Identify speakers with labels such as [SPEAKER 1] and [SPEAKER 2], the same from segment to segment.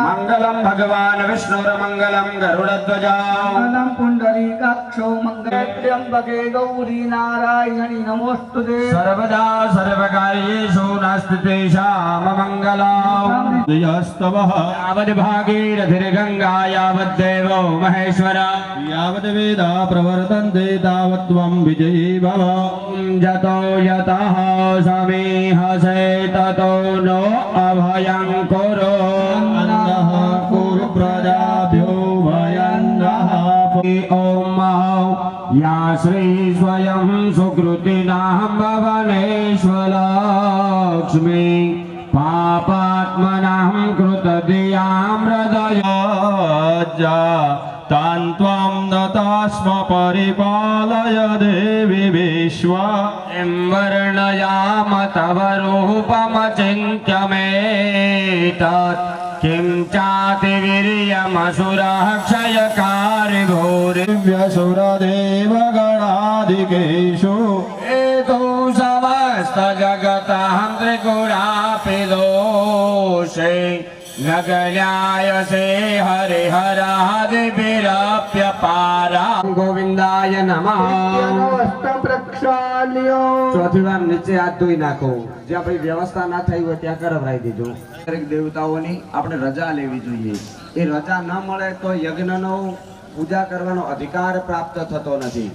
[SPEAKER 1] मंगलम भगवान विष्णुर्मंगलम गरुड़ध्वजा
[SPEAKER 2] मंगलम पुंडरीकाक्षो मंगलत्र्यंबके गौरी नारायणी नमोस्तुते
[SPEAKER 1] सर्वदा सर्वकार्येषु नास्ति तेषां मंगलम्
[SPEAKER 3] यस्तवः
[SPEAKER 1] यावद् भागीरथिर्गङ्गा यावद्देवो महेश्वर
[SPEAKER 3] यावद् वेदा प्रवर्तन्ते तावत् त्वं विजयी भव
[SPEAKER 1] जतो यतः समीहसे ततो नो अभयं कुरु
[SPEAKER 3] अन्नः कुरु प्रजाभ्यो भयन्नः
[SPEAKER 1] ॐ या श्री स्वयं सुकृतिनां भवनेश्वरलक्ष्मी पापात्मनां कृतधियां हृदया
[SPEAKER 3] तान् त्वां नतास्म परिपालय देवी विश्वा
[SPEAKER 1] वर्णयाम तव रूपमचिन्त्यमेतत् किं चातिवीर्यमसुरः क्षयकार्यघोरे
[SPEAKER 3] दिव्यसुरदेवगणादिकेषु
[SPEAKER 1] एतो समस्तजगतः त्रिगुणापि दोषे नगर्यायसे हरिहरादिभिरप्यपारा गोविंदाय नमः ચોથી વાર નીચે હાથ ધોઈ નાખો જ્યાં ભાઈ વ્યવસ્થા ના થઈ હોય ત્યાં કરવરાઈ દેજો દરેક દેવતાઓની આપણે રજા લેવી જોઈએ એ રજા ન મળે તો યજ્ઞનો પૂજા કરવાનો અધિકાર પ્રાપ્ત થતો નથી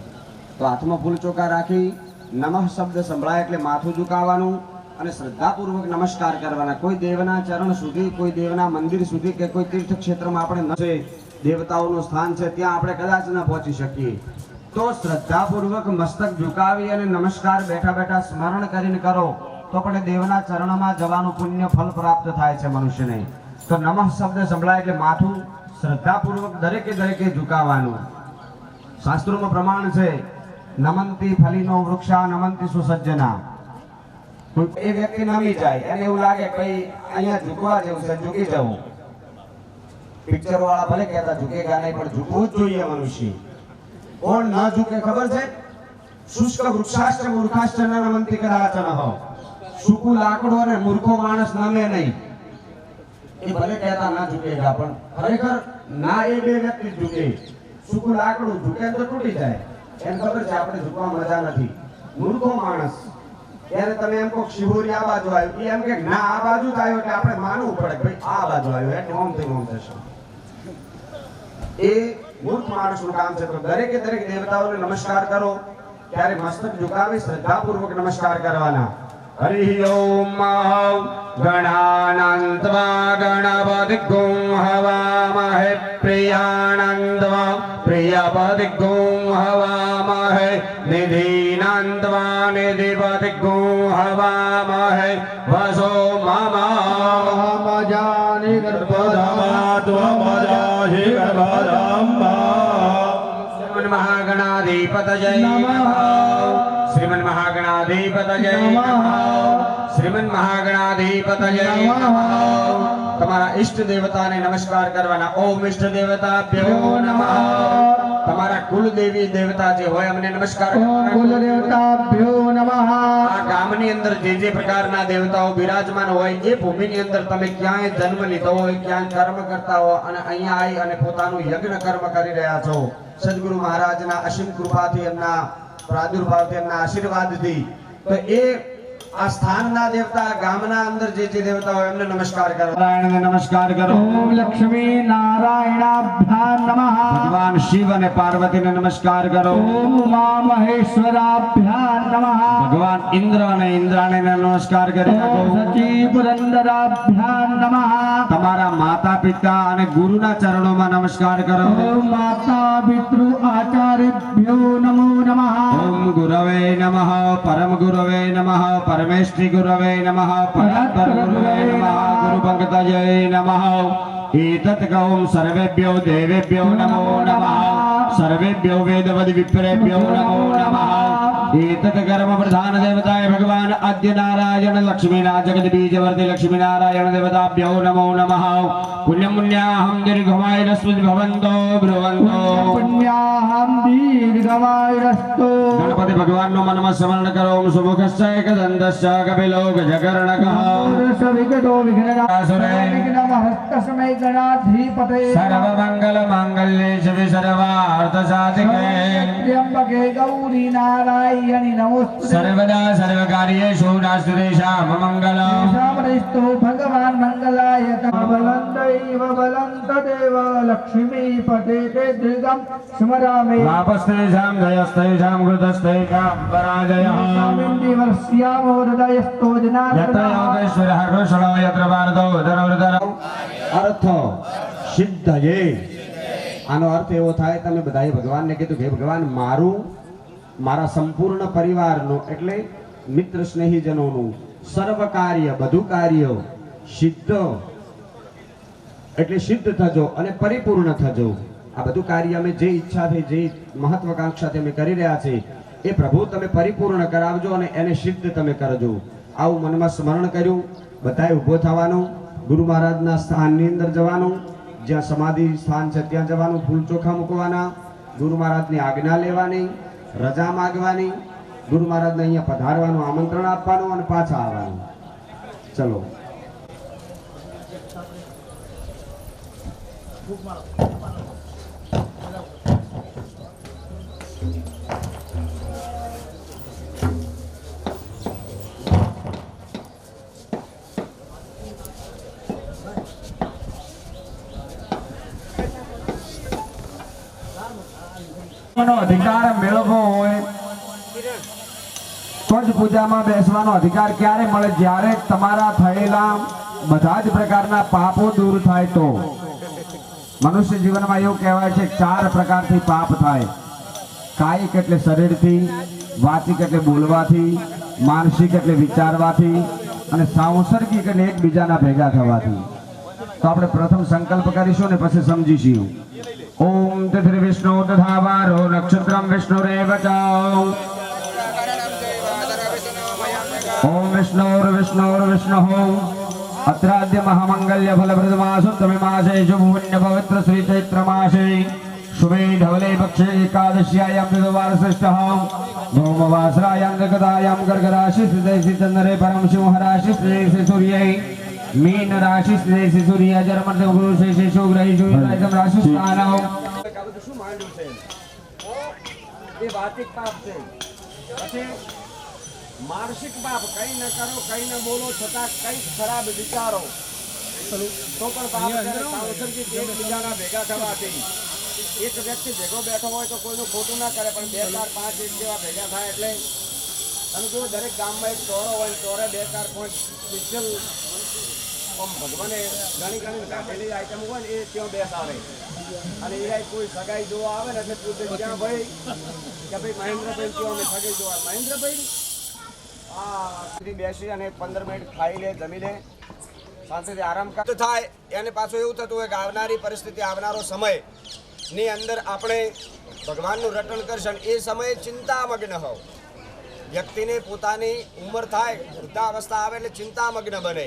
[SPEAKER 1] તો હાથમાં ફૂલ ચોખા રાખી નમઃ શબ્દ સંભળાય એટલે માથું ઝુકાવવાનું અને શ્રદ્ધાપૂર્વક નમસ્કાર કરવાના કોઈ દેવના ચરણ સુધી કોઈ દેવના મંદિર સુધી કે કોઈ તીર્થ ક્ષેત્રમાં આપણે ન છે દેવતાઓનું સ્થાન છે ત્યાં આપણે કદાચ ન પહોંચી શકીએ તો શ્રદ્ધાપૂર્વક મસ્તક ઝુકાવી અને નમસ્કાર બેઠા બેઠા સ્મરણ કરીને કરો તો પણ દેવના ચરણમાં જવાનું પુણ્ય ફલ પ્રાપ્ત થાય છે મનુષ્યને તો નમઃ શબ્દ સંભળાય એટલે માથું શ્રદ્ધાપૂર્વક દરેકે ઝુકાવવાનું શાસ્ત્રોમાં પ્રમાણ છે નમંતી ફલીનો વૃક્ષા નમંતી સુસજ્જના એ વ્યક્તિ નમી જાય એને એવું લાગે કે અહીંયા ઝૂકવા જેવું છે ઝૂકી જવું પિક્ચર વાળા ભલે કહેતા ઝૂકેગા નહીં પણ ઝૂકવું જ જોઈએ મનુષ્ય કોણ ન ઝૂકે ખબર છે શુષ્ક વૃક્ષાશ્ચ મૂર્ખાશ્ચ ન નમંતિ કદાચન સૂકું લાકડું અને મૂર્ખો માણસ નમે નહીં એ ભલે કહેતા ના ઝૂકેગા પણ ખરેખર ના એ બે વ્યક્તિ ઝૂકે સૂકું લાકડું ઝૂકે તો તૂટી જાય એને ખબર છે આપણે ઝૂકવા મજા નથી મૂર્ખો માણસ ત્યારે તમે એમ કહો શિહોરી આ બાજુ આવ્યું એમ કે ના આ બાજુ જ આવ્યો એટલે આપણે માનવું પડે ભાઈ આ બાજુ આવ્યો એટલે ઓમ થી ઓમ થશે એ મૂર્ખ માણસનું કામ છે તો દરેકે દરેક દેવતાઓને નમસ્કાર કરો ત્યારે મસ્તક ઝુકાવી શ્રદ્ધાપૂર્વક નમસ્કાર કરવાના હરિ ઓમ ગણાનંતવા ગણપતિગું હવામહે પ્રિયાનંતવા પ્રિયપતિગું હવામહે નિધિનંતવા નિધિપતિગું હવામહે વસો મમ
[SPEAKER 3] મજાનિ ગર્ભધાત્વમજાહિ ગર્ભધામ્બા
[SPEAKER 1] महागणाधिपतये नमः श्रीमन् महागणाधिपतये नमः श्रीमन् महागणाधिपतये नमः તમારા ઈષ્ટ દેવતાને નમસ્કાર કરવાના ઓમ ઈષ્ટ દેવતાભ્યો નમઃ તમારા કુલ દેવી દેવતા જે હોય અમને નમસ્કાર કરવાના
[SPEAKER 2] કુલ દેવતાભ્યો નમઃ
[SPEAKER 1] આ ગામની અંદર જે પ્રકારના દેવતાઓ બિરાજમાન હોય એ ભૂમિની અંદર તમે ક્યાંય જન્મ લીધો હોય ક્યાંય કર્મ કરતા હો અને અહીંયા આવી અને પોતાનું યજ્ઞ કર્મ કરી રહ્યા છો સદગુરુ મહારાજના અસીમ કૃપાથી એમના પ્રાદુર્ભાવથી એમના આશીર્વાદથી તો એ આ સ્થાનના દેવતા ગામના અંદર જે દેવતા હોય એમને નમસ્કાર કરો નારાયણને નમસ્કાર કરો
[SPEAKER 2] ઓમ લક્ષ્મી નારાયણાભ્યામ નમઃ
[SPEAKER 1] ભગવાન શિવ અને પાર્વતીને નમસ્કાર કરો
[SPEAKER 2] ઓમ ઉમા મહેશ્વરાભ્યામ નમઃ
[SPEAKER 1] ભગવાન ઇન્દ્ર અને ઇન્દ્રાણીને નમસ્કાર કરી
[SPEAKER 2] ઓમ સચી પુરંદરાભ્યામ નમઃ
[SPEAKER 1] તમારા માતા પિતા અને ગુરુના ચરણોમાં નમસ્કાર કરો
[SPEAKER 2] ઓમ માતા પિતૃ આચાર્યભ્યો નમો નમઃ
[SPEAKER 1] ઓમ ગુરવે નમઃ પરમ ગુરવે નમઃ પરમેષ્ઠી ગુરવે નમઃ પરાત્પર ગુરવે નમઃ ગુરુ પંકજય નમઃ एतत् गौं सर्वेभ्यो देवेभ्यो नमो नमः सर्वेभ्यो वेदवद् विप्रेभ्यो नमो नमः एतत् कर्म प्रधान देवताय भगवान आद्य नारायण लक्ष्मीनाथ जगत बीजवर्ती लक्ष्मीनारायण देवताभ्यो नमो नमः पुण्यं पुण्याहं दीर्घमायुरस्मि भवन्तो ब्रुवन्तो
[SPEAKER 2] पुण्याहं दीर्घमायुरस्तु
[SPEAKER 1] गणपति भगवान नो मनमा स्मरण करो सुमुखस्य एकदन्तस्य कपिलो गजकर्णकः
[SPEAKER 2] विकटो विघ्नमहस्तसमय गणाधिपते
[SPEAKER 1] सर्वमंगल मांगल्ये शिवे सर्वार्थसाधिके
[SPEAKER 2] त्र्यंबके गौरी नारायणि नमोस्तुते
[SPEAKER 1] सर्वदा सर्वकार्येषु नास्तिदेशां मंगलम्
[SPEAKER 2] शामरेस्तु भगवान् मंगलाय बलन्दैव बलन्तदेव लक्ष्मीपते ते दीर्घं स्मरामि
[SPEAKER 1] वापस्तेषां जयस्तेषां कृतस्तेषां पराजयः
[SPEAKER 2] वर्ष्यामो हृदयस्थो
[SPEAKER 1] यत्र
[SPEAKER 2] जनार्दनः
[SPEAKER 1] योगेश्वरः कृष्णो यत्र भारतो धनुर्धरः अर्थ સિદ્ધયે આનો અર્થ એવો થાય તમે બધાએ ભગવાનને કીધું કે ભગવાન મારું મારા સંપૂર્ણ પરિવારનું એટલે મિત્ર સ્નેહીજનોનું સર્વ કાર્ય બધું કાર્ય સિદ્ધ એટલે સિદ્ધ થજો અને પરિપૂર્ણ થજો આ બધું કાર્ય અમે જે ઈચ્છાથી જે મહત્વાકાંક્ષાથી અમે કરી રહ્યા છે એ પ્રભુ તમે પરિપૂર્ણ કરાવજો અને એને સિદ્ધ તમે કરજો આવું મનમાં સ્મરણ કર્યું બધાએ ઊભો થવાનું ગુરુ મહારાજના સ્થાનની અંદર જવાનું જ્યાં સમાધિ સ્થાન છે ત્યાં જવાનું ફૂલ ચોખા મૂકવાના ગુરુ મહારાજની આજ્ઞા લેવાની રજા માંગવાની ગુરુ મહારાજને અહીંયા પધારવાનું આમંત્રણ આપવાનું અને પાછા આવવાનું ચલો નો અધિકાર મેળવવો હોય તો જ પૂજામાં બેસવાનો અધિકાર ક્યારે મળે જ્યારે તમારા થયેલા બધા જ પ્રકારના પાપો દૂર થાય તો મનુષ્ય જીવનમાં એવું કહેવાય છે 4 પ્રકારથી પાપ થાય કાયિક એટલે શરીરથી વાચિક એટલે બોલવાથી માનસિક એટલે વિચારવાથી અને સાંસર્ગિક એટલે એકબીજાના ભેગા થવાથી તો આપણે પ્રથમ સંકલ્પ કરીશું ને પછી સમજીશું ओम तत्र विष्णु तथा वारो नक्षत्रम विष्णुरेव च ओम विष्णुर्विष्णुर्विष्णुः अत्राद्य महामंगल्य फलप्रदमासुत्तमे मासे शुभपुण्य पवित्र श्री चैत्र मासे शुभे धवले पक्षे एकादश्यायां द्विवारश्रेष्ठः भौमवासरायां जगदायां गर्गराशि स्थिते चंद्रे परम सिंहराशि स्थिते सूर्ये मीन राशि स्थिते सूर्य जन्मर्थ पुरुषे शेषो ग्रही शुभम राशि स्थानौ શું માંડ્યું છે એ વાચિક પાપ છે પછી માનસિક પાપ કઈ ન કરો કઈ ન બોલો છતાં કઈ ખરાબ વિચારો તો પણ પાપ છે સાંસર્ગિક એકબીજાના ભેગા થવાથી એક વ્યક્તિ ભેગો બેઠો હોય તો કોઈનું ખોટું ના કરે પણ 2 4 5 એક જેવા ભેગા થાય એટલે અને જો દરેક ગામમાં એક ચોરો હોય ચોરે 2 4 5 સ્પેશિયલ ભગવાને ઘણી કાઢેલી આઈટમ હોય ને એ ત્યાં બેસાડે અને એ કોઈ સગાઈ જોવા આવે ને એટલે પૂછે ક્યાં ભાઈ કે ભાઈ મહેન્દ્રભાઈ કયો અમે સગાઈ જોવા મહેન્દ્રભાઈ બેસી અને 15 મિનિટ ખાઈ લે જમી લે શાંતિથી આરામ થાય એને પાછું એવું થતું હોય કે આવનારી પરિસ્થિતિ આવનારો સમય ની અંદર આપણે ભગવાનનું રટણ કરશું એ સમયે ચિંતામગ્ન હોવ વ્યક્તિને પોતાની ઉંમર થાય વૃદ્ધાવસ્થા આવે એટલે ચિંતામગ્ન બને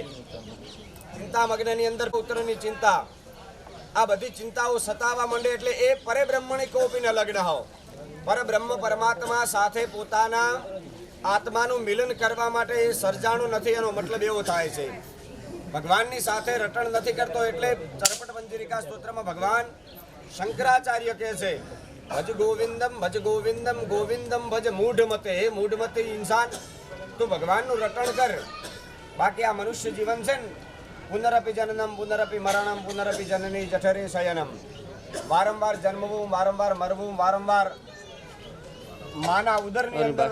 [SPEAKER 1] ચિંતામગ્નની અંદર પુત્રની ચિંતા આ બધી ચિંતાઓ સતાવા માંડે એટલે એ પરબ્રહ્મણી કોપી ન લગ્ન હો પરબ્રહ્મ પરમાત્મા સાથે પોતાના આત્માનું મિલન કરવા માટે એ સર્જાણું નથી એનો મતલબ એવો થાય છે ભગવાનની સાથે રટણ નથી કરતો એટલે ચરપટ મંજરિકા સ્તોત્રમાં ભગવાન શંકરાચાર્ય કહે છે ભજ ગોવિંદમ ગોવિંદમ ભજ મૂઢમતે હે મૂઢમતે ઇન્સાન તું ભગવાનનું રટણ કર બાકી આ મનુષ્ય જીવન છે ને પુનરપી જનનમ પુનરપી મરણમ પુનરપી જનની જઠરે શયનમ વારંવાર જન્મવું વારંવાર મરવું વારંવાર માના ઉદરની અંદર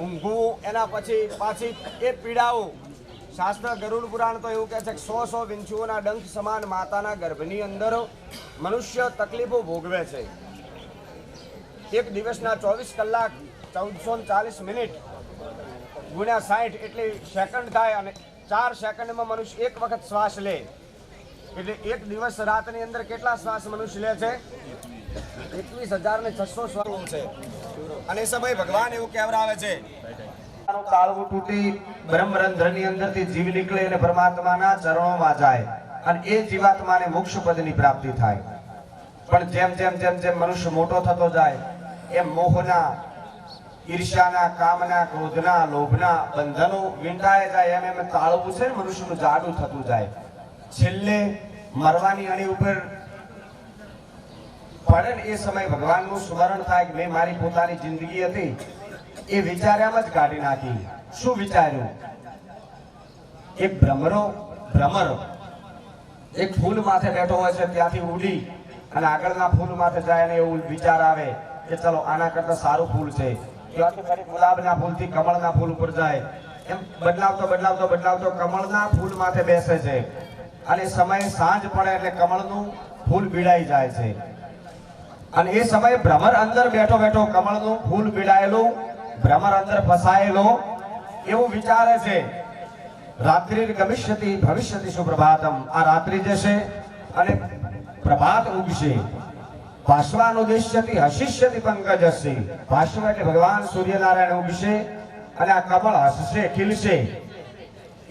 [SPEAKER 1] ઊંઘવું એના પછી પાછી એ પીડાઓ શાસ્ત્ર ગરુડ પુરાણ તો એવું કહે છે કે 100 વિંછુઓના ડંખ સમાન માતાના ગર્ભની અંદર મનુષ્ય તકલીફો ભોગવે છે એક દિવસના 24 કલાક 1440 મિનિટ ગુણ્યા 60 એટલે સેકન્ડ થાય અને 4 સેકન્ડમાં મનુષ્ય એક વખત શ્વાસ લે એટલે એક દિવસ રાતની અંદર કેટલા શ્વાસ મનુષ્ય લે છે 21,600 શ્વાસ છે અને એ સમયે ભગવાન એવું કહેવરાવે છે તાળવું તૂટી બ્રહ્મરંધ્રની અંદરથી જીવ નીકળે અને પરમાત્માના ચરણોમાં જાય અને એ જીવાત્માને મોક્ષ પદની પ્રાપ્તિ થાય. પણ જેમ જેમ જેમ જેમ મનુષ્ય મોટો થતો જાય એમ મોહના, ઈર્ષ્યાના, કામના, ક્રોધના, લોભના બંધનો વીંટાય જાય એમ એમ તાળવું છે મનુષ્યનું જાડું થતું જાય. છેલ્લે મરવાની અણી ઉપર પડે ને એ સમય ભગવાનનું સ્મરણ થાય કે મેં મારી પોતાની જિંદગી હતી એ વિચાર્યામાં જ કાઢી નાખી. શું વિચાર્યું? એક ભ્રમર એક ફૂલ માથે બેઠો હોય છે, ત્યાંથી ઉડી અને આગળના ફૂલ માથે જાય ને એવું વિચાર આવે કે ચલો આના કરતા સારું ફૂલ છે. ત્યાંથી ફરી ગુલાબના ફૂલથી કમળના ફૂલ ઉપર જાય. એમ બદલાવતો બદલાવતો બદલાવતો કમળના ફૂલ માથે બેસે છે અને સમયે સાંજ પડે એટલે કમળનું ફૂલ બીડાઈ જાય છે. અને એ સમયે ભ્રમર અંદર બેઠો બેઠો કમળનું ફૂલ બીડાયેલું ભ્રમર અંદર ફસાયેલો એવું વિચારે છે રાત્રિ ગમિષ્યતિ ભવિષ્યતિ સુપ્રભાતમ. આ રાત્રિ જશે અને પ્રભાત ઉગશે. ભાસ્વાનુદેશ્યતિ હસિષ્યતિ પંકજસ્ય. ભાસ્વ એટલે ભગવાન સૂર્યનારાયણ ઉગશે અને આ કમળ હસશે, ખીલશે.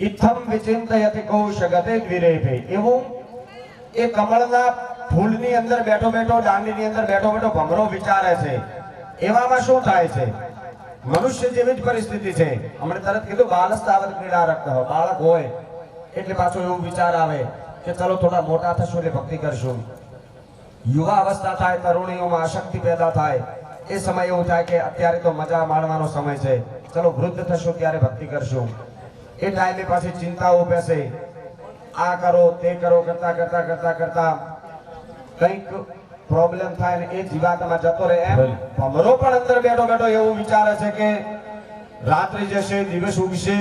[SPEAKER 1] ઇથમ વિચિંતયતિ કૌશગતે દ્વિરેભે. એવું એ કમળના ફૂલની અંદર બેઠો બેઠો, દાંડીની અંદર બેઠો બેઠો ભમરો વિચારે છે. એવામાં શું થાય છે? મનુષ્ય જેવી જ પરિસ્થિતિ છે. હમણાં તરત કીધું બાલસ્તાવત ક્રીડા રક્ત. બાળક હોય એટલે પાછો એવું વિચાર આવે કે ચલો થોડા મોટા થશું એટલે ભક્તિ કરશું. યુવા અવસ્થા થાય, તરુણીઓમાં આસક્તિ પેદા થાય. એ સમય એવું થાય કે અત્યારે તો મજા માણવાનો સમય છે, ચલો વૃદ્ધ થશું ત્યારે ભક્તિ કરશું. એ ટાઈમે પાછી ચિંતાઓ બેસે. આ કરો તે કરો કરતા કરતા કરતા કરતા કંઈક પ્રોબ્લેમ થાય ને એ જીવાતમાં જતો રહે. એમ ભમરો પણ અંદર બેઠો બેઠો એવું વિચારે છે કે રાત્રિ જશે, દિવસ ઉગશે.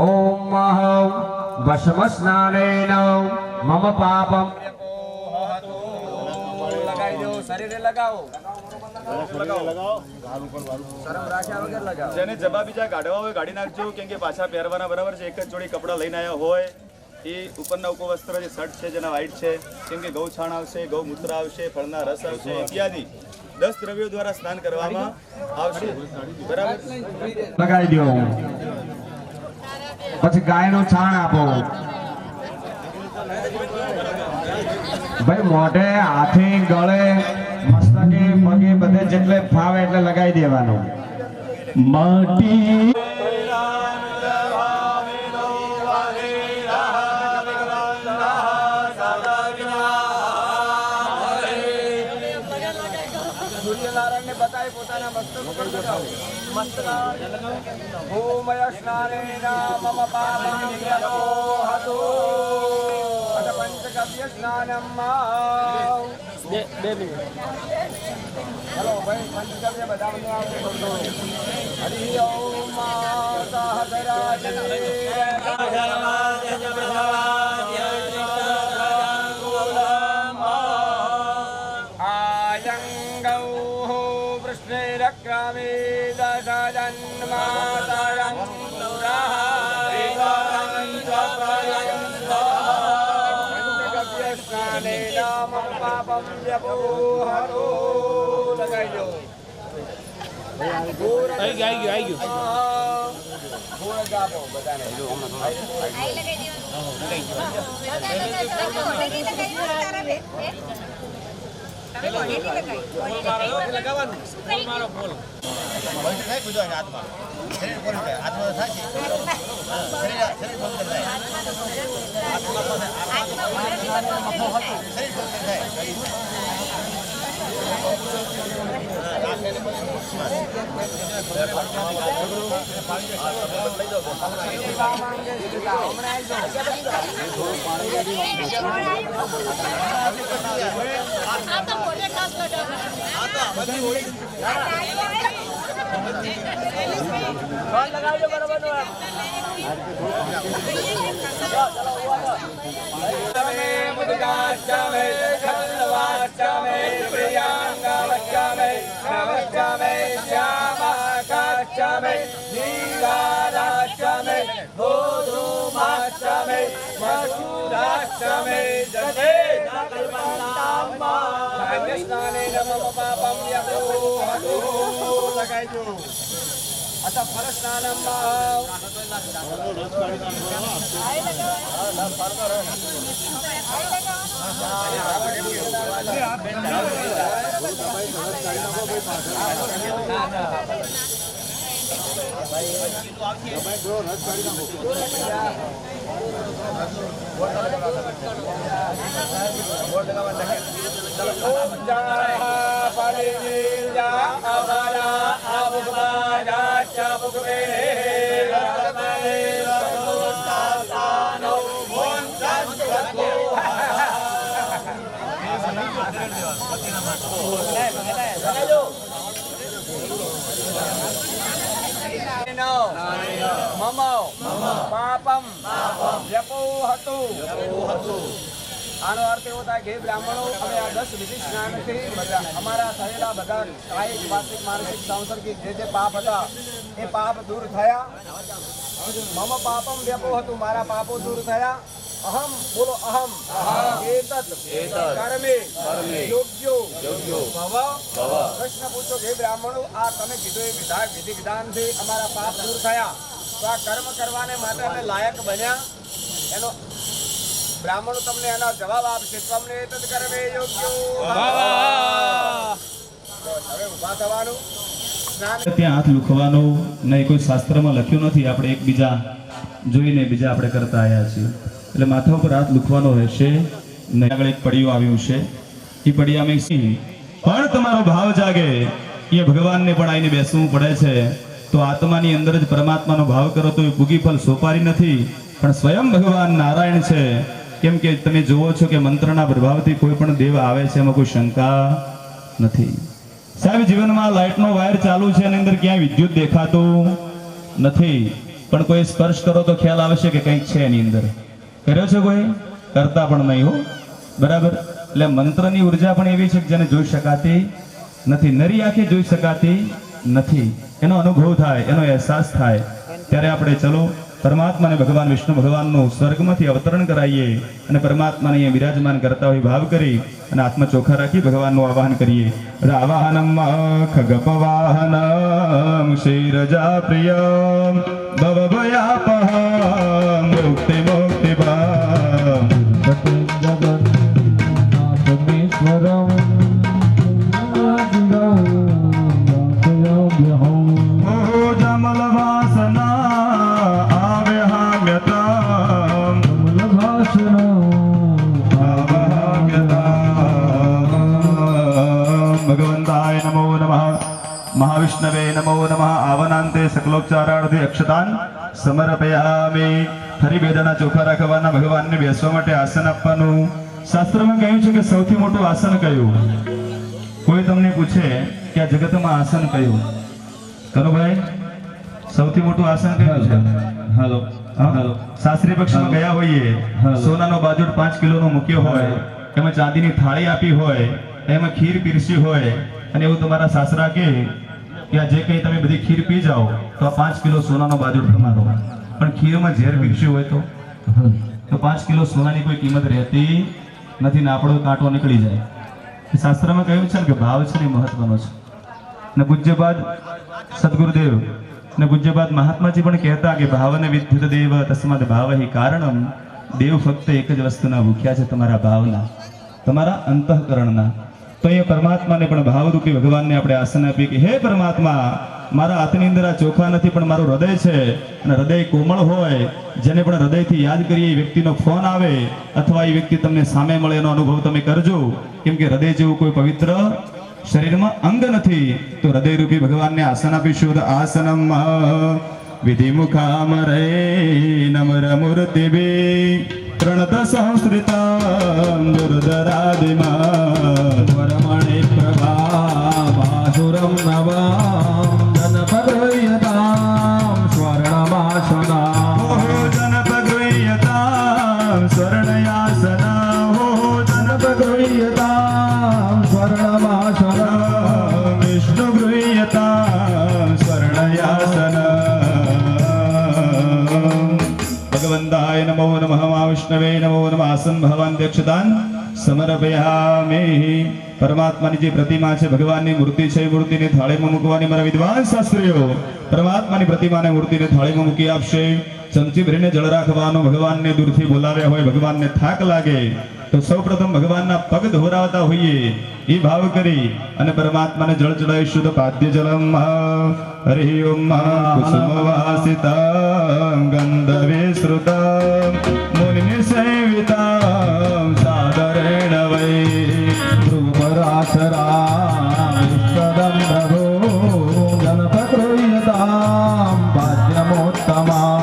[SPEAKER 1] ओम वशम स्नानेन मम पापम. लगाई दो, शरीर लगाओ.
[SPEAKER 4] જેને જબા બીજા કાઢવા હોય કાઢી નાખજો, કેમ કે પાછા પહેરવાના બરાબર છે. એક જ જોડી કપડાં લઈને આવ્યા હોય એ ઉપરના ઉપવસ્ત્ર જે શર્ટ છે જેના વ્હાઈટ છે, કેમ કે ગૌછાણ આવશે, ગૌમૂત્ર આવશે, ફળના રસ આવશે ઇત્યાદિ 10 દ્રવ્યો દ્વારા સ્નાન કરવામાં આવશે. બરાબર
[SPEAKER 1] લગાવી દો. પછી ગાયનું છાણ આપો. ભાઈ મોઢે, હાથે, ગળે, મસ્તકે, પગે બધે જેટલે ફાવે એટલે લગાવી દેવાનું.
[SPEAKER 3] માટી
[SPEAKER 1] સૂર્યનારાયણ ને બતાવી પોતાના મસ્તક ઉપર લગાવો. ભૂમય સ્નાનેન મમ પાપં યતોહતુ અથ પંચગવ્ય સ્નાનમ. બે મિનિટ. ચલો ભાઈ, પંચગવ્ય બધા આવશે. હરિ ઓમ आता पापम व्यपोहतु આનો અર્થ એવો થાય કે બ્રાહ્મણો અમે આ 10 વિધિ સ્નાનથી બધા અમારા થયેલા બધા કાયિક વાચિક માનસિક સાંસર્ગિક જે પાપ હતા એ પાપ દૂર થયા. મમ પાપમ વ્યપોહતુ મારા પાપો દૂર થયા. અહમ બોલો અહમ એતત કર્મે યોગ્યો ભવ. કૃષ્ણ પૂછો કે બ્રાહ્મણો આ તમે કીધું એ વિધિ વિધાનથી અમારા પાપ દૂર થયા તો આ કર્મ કરવાને માટે અમે લાયક બન્યા. એનો બ્રાહ્મણો તમને એનો જવાબ આપશે. તમને એતત કર્મે યોગ્યો ભવ. હવે ઊભા થવાનું.
[SPEAKER 3] ત્યાં હાથ લુખવાનો નહીં કોઈ શાસ્ત્રમાં લખ્યું નથી. આપણે એકબીજા જોઈને બીજા આપણે કરતા આવ્યા છીએ. એટલે માથા ઉપર હાથ લુખવાનો રહેશે નહીં. આગળ એક પડિયું આવ્યું છે. એ પડિયામાં સિંહ પણ તમારો ભાવ જાગે એ ભગવાનને પણ આવીને બેસવું પડે છે. તો આત્માની અંદર જ પરમાત્માનો ભાવ કરો તો એ પૂગી ફળ સોપારી નથી પણ સ્વયં ભગવાન નારાયણ છે. કેમ કે તમે જુઓ છો કે મંત્રના પ્રભાવથી કોઈ પણ દેવ આવે છે એમાં કોઈ શંકા નથી. સાહેબ જીવનમાં લાઇટનો વાયર ચાલુ છે એની અંદર ક્યાંય વિદ્યુત દેખાતું નથી પણ કોઈ સ્પર્શ કરો તો ખ્યાલ આવશે કે કંઈક છે એની અંદર. કર્યો છે કોઈ? કરતા પણ નહીં હો. બરાબર. એટલે મંત્રની ઉર્જા પણ એવી છે કે જેને જોઈ શકાતી નથી. નરી આંખે જોઈ શકાતી નથી. એનો અનુભવ થાય, એનો અહેસાસ થાય. ત્યારે આપણે ચલો પરમાત્માને ભગવાન વિષ્ણુ ભગવાનનું સ્વર્ગમાંથી અવતરણ કરાવીએ અને પરમાત્માને અહીંયા બિરાજમાન કરતા હોય ભાવ કરી અને આત્મા ચોખ્ખા રાખી ભગવાનનું આવાહન કરીએ. આવાહનમ ખગપવાહનમ શિરજા પ્રિયમ ભવભયાપહમ મુક્તિ મુક્તિભામ મહાવિષ્ણવે નમો નમઃ. આવનાંતે સકલોપચારાર્થે અક્ષતાન સમર્પયામિ. ફરી બેદાના ચોખા રાખવાના. ભગવાનને બેસવા માટે આસન આપવાનું. શાસ્ત્રમાં કહ્યું છે કે સૌથી મોટું આસન કયું? કોઈ તમને પૂછે કે આ જગતમાં આસન કયું? કનુભાઈ સૌથી મોટું આસન કયું છે? હાલો હાલો. શાસ્ત્રીય પક્ષમાં ગયા હોઈએ, સોનાનો બાજુટ 5 કિલોનો મૂક્યો હોય, એમાં ચાંદીની થાળી આપી હોય, એમાં ખીર પીરસી હોય અને એવું તમારા સાસરા કે આ જે કંઈ તમે બધી ખીર પી જાઓ તો આ 5 કિલો સોનાનો બાજુટ તમારો. પણ ખીરમાં ઝેર પીરસ્યું હોય તો 5 કિલો સોનાની કોઈ કિંમત રહેતી નથી ને આપણો કાંટો નીકળી જાય. શાસ્ત્રમાં કહ્યું છે ને કે ભાવ છે ને મહત્વનો છે. ને પૂજ્યપાદ સદગુરુદેવ અને પૂજ્યપાદ મહાત્માજી પણ કહેતા કે ભાવને વિદ્યુત દેવ તસ્માદ ભાવહિ કારણમ. દેવ ફક્ત એક જ વસ્તુના ભૂખ્યા છે, તમારા ભાવના, તમારા અંતઃકરણના. તો અહીંયા પરમાત્માને પણ ભાવરૂપી ભગવાનને આપણે આસન આપીએ કે હે પરમાત્મા, મારા હાથની અંદર આ ચોખા નથી, પણ મારું હૃદય છે, અને હૃદય કોમળ હોય, જેને પણ હૃદયથી યાદ કરીએ એ વ્યક્તિનો ફોન આવે અથવા એ વ્યક્તિ તમને સામે મળે એનો અનુભવ તમે કરજો. કેમ કે હૃદય જેવું કોઈ પવિત્ર શરીરમાં અંગ નથી. તો હૃદયરૂપી ભગવાનને આસન આપીશું. આસનમ વિધિમુખામરે નમર મૂર્તિભિ પ્રણત સંસ્કૃતમ દુર્ધરાદિમાં
[SPEAKER 2] વરમણિ પ્રભામાસુરમ નવામ જનપદયતામ સ્વર્ણમાસના
[SPEAKER 3] જનપગૃહ્યતામ સ્વર્ણયાસના.
[SPEAKER 2] જનપદયતામ સ્વર્ણમાસના
[SPEAKER 3] વિષ્ણુ ગૃહ્યતામ સ્વર્ણયાસના. ભગવંતાય નમો નમઃ. વિષ્ણવે નમો નમઃ. આસન ભગવાન દક્ષદાન સમર્પયામિ. પરમાત્માની જે પ્રતિમા છે, ભગવાનની મૂર્તિ છે, એ મૂર્તિને થાળીમાં મૂકવાની મારા વિદ્વાન શાસ્ત્રીઓ પરમાત્માની પ્રતિમાને મૂર્તિને થાળીમાં મૂકી આપશે. ચમચી ભરીને જળ રાખવાનું. ભગવાનને દૂરથી બોલાવ્યા હોય, ભગવાનને થાક લાગે તો સૌપ્રથમ ભગવાનના પગ ધોરાવતા હોઈએ એ ભાવ કરી અને પરમાત્માને જળ ચડાવીશું. તો પાદ્ય જલમ હરિ ઓમ કુસુમ વાસિતા ગંધવે શ્રુતા મુનિ સેવિતા સાદરેણ વૈ
[SPEAKER 2] ધ્રુવરાસરામ પ્રભો જનપદયતામ પાદ્યમોત્તમા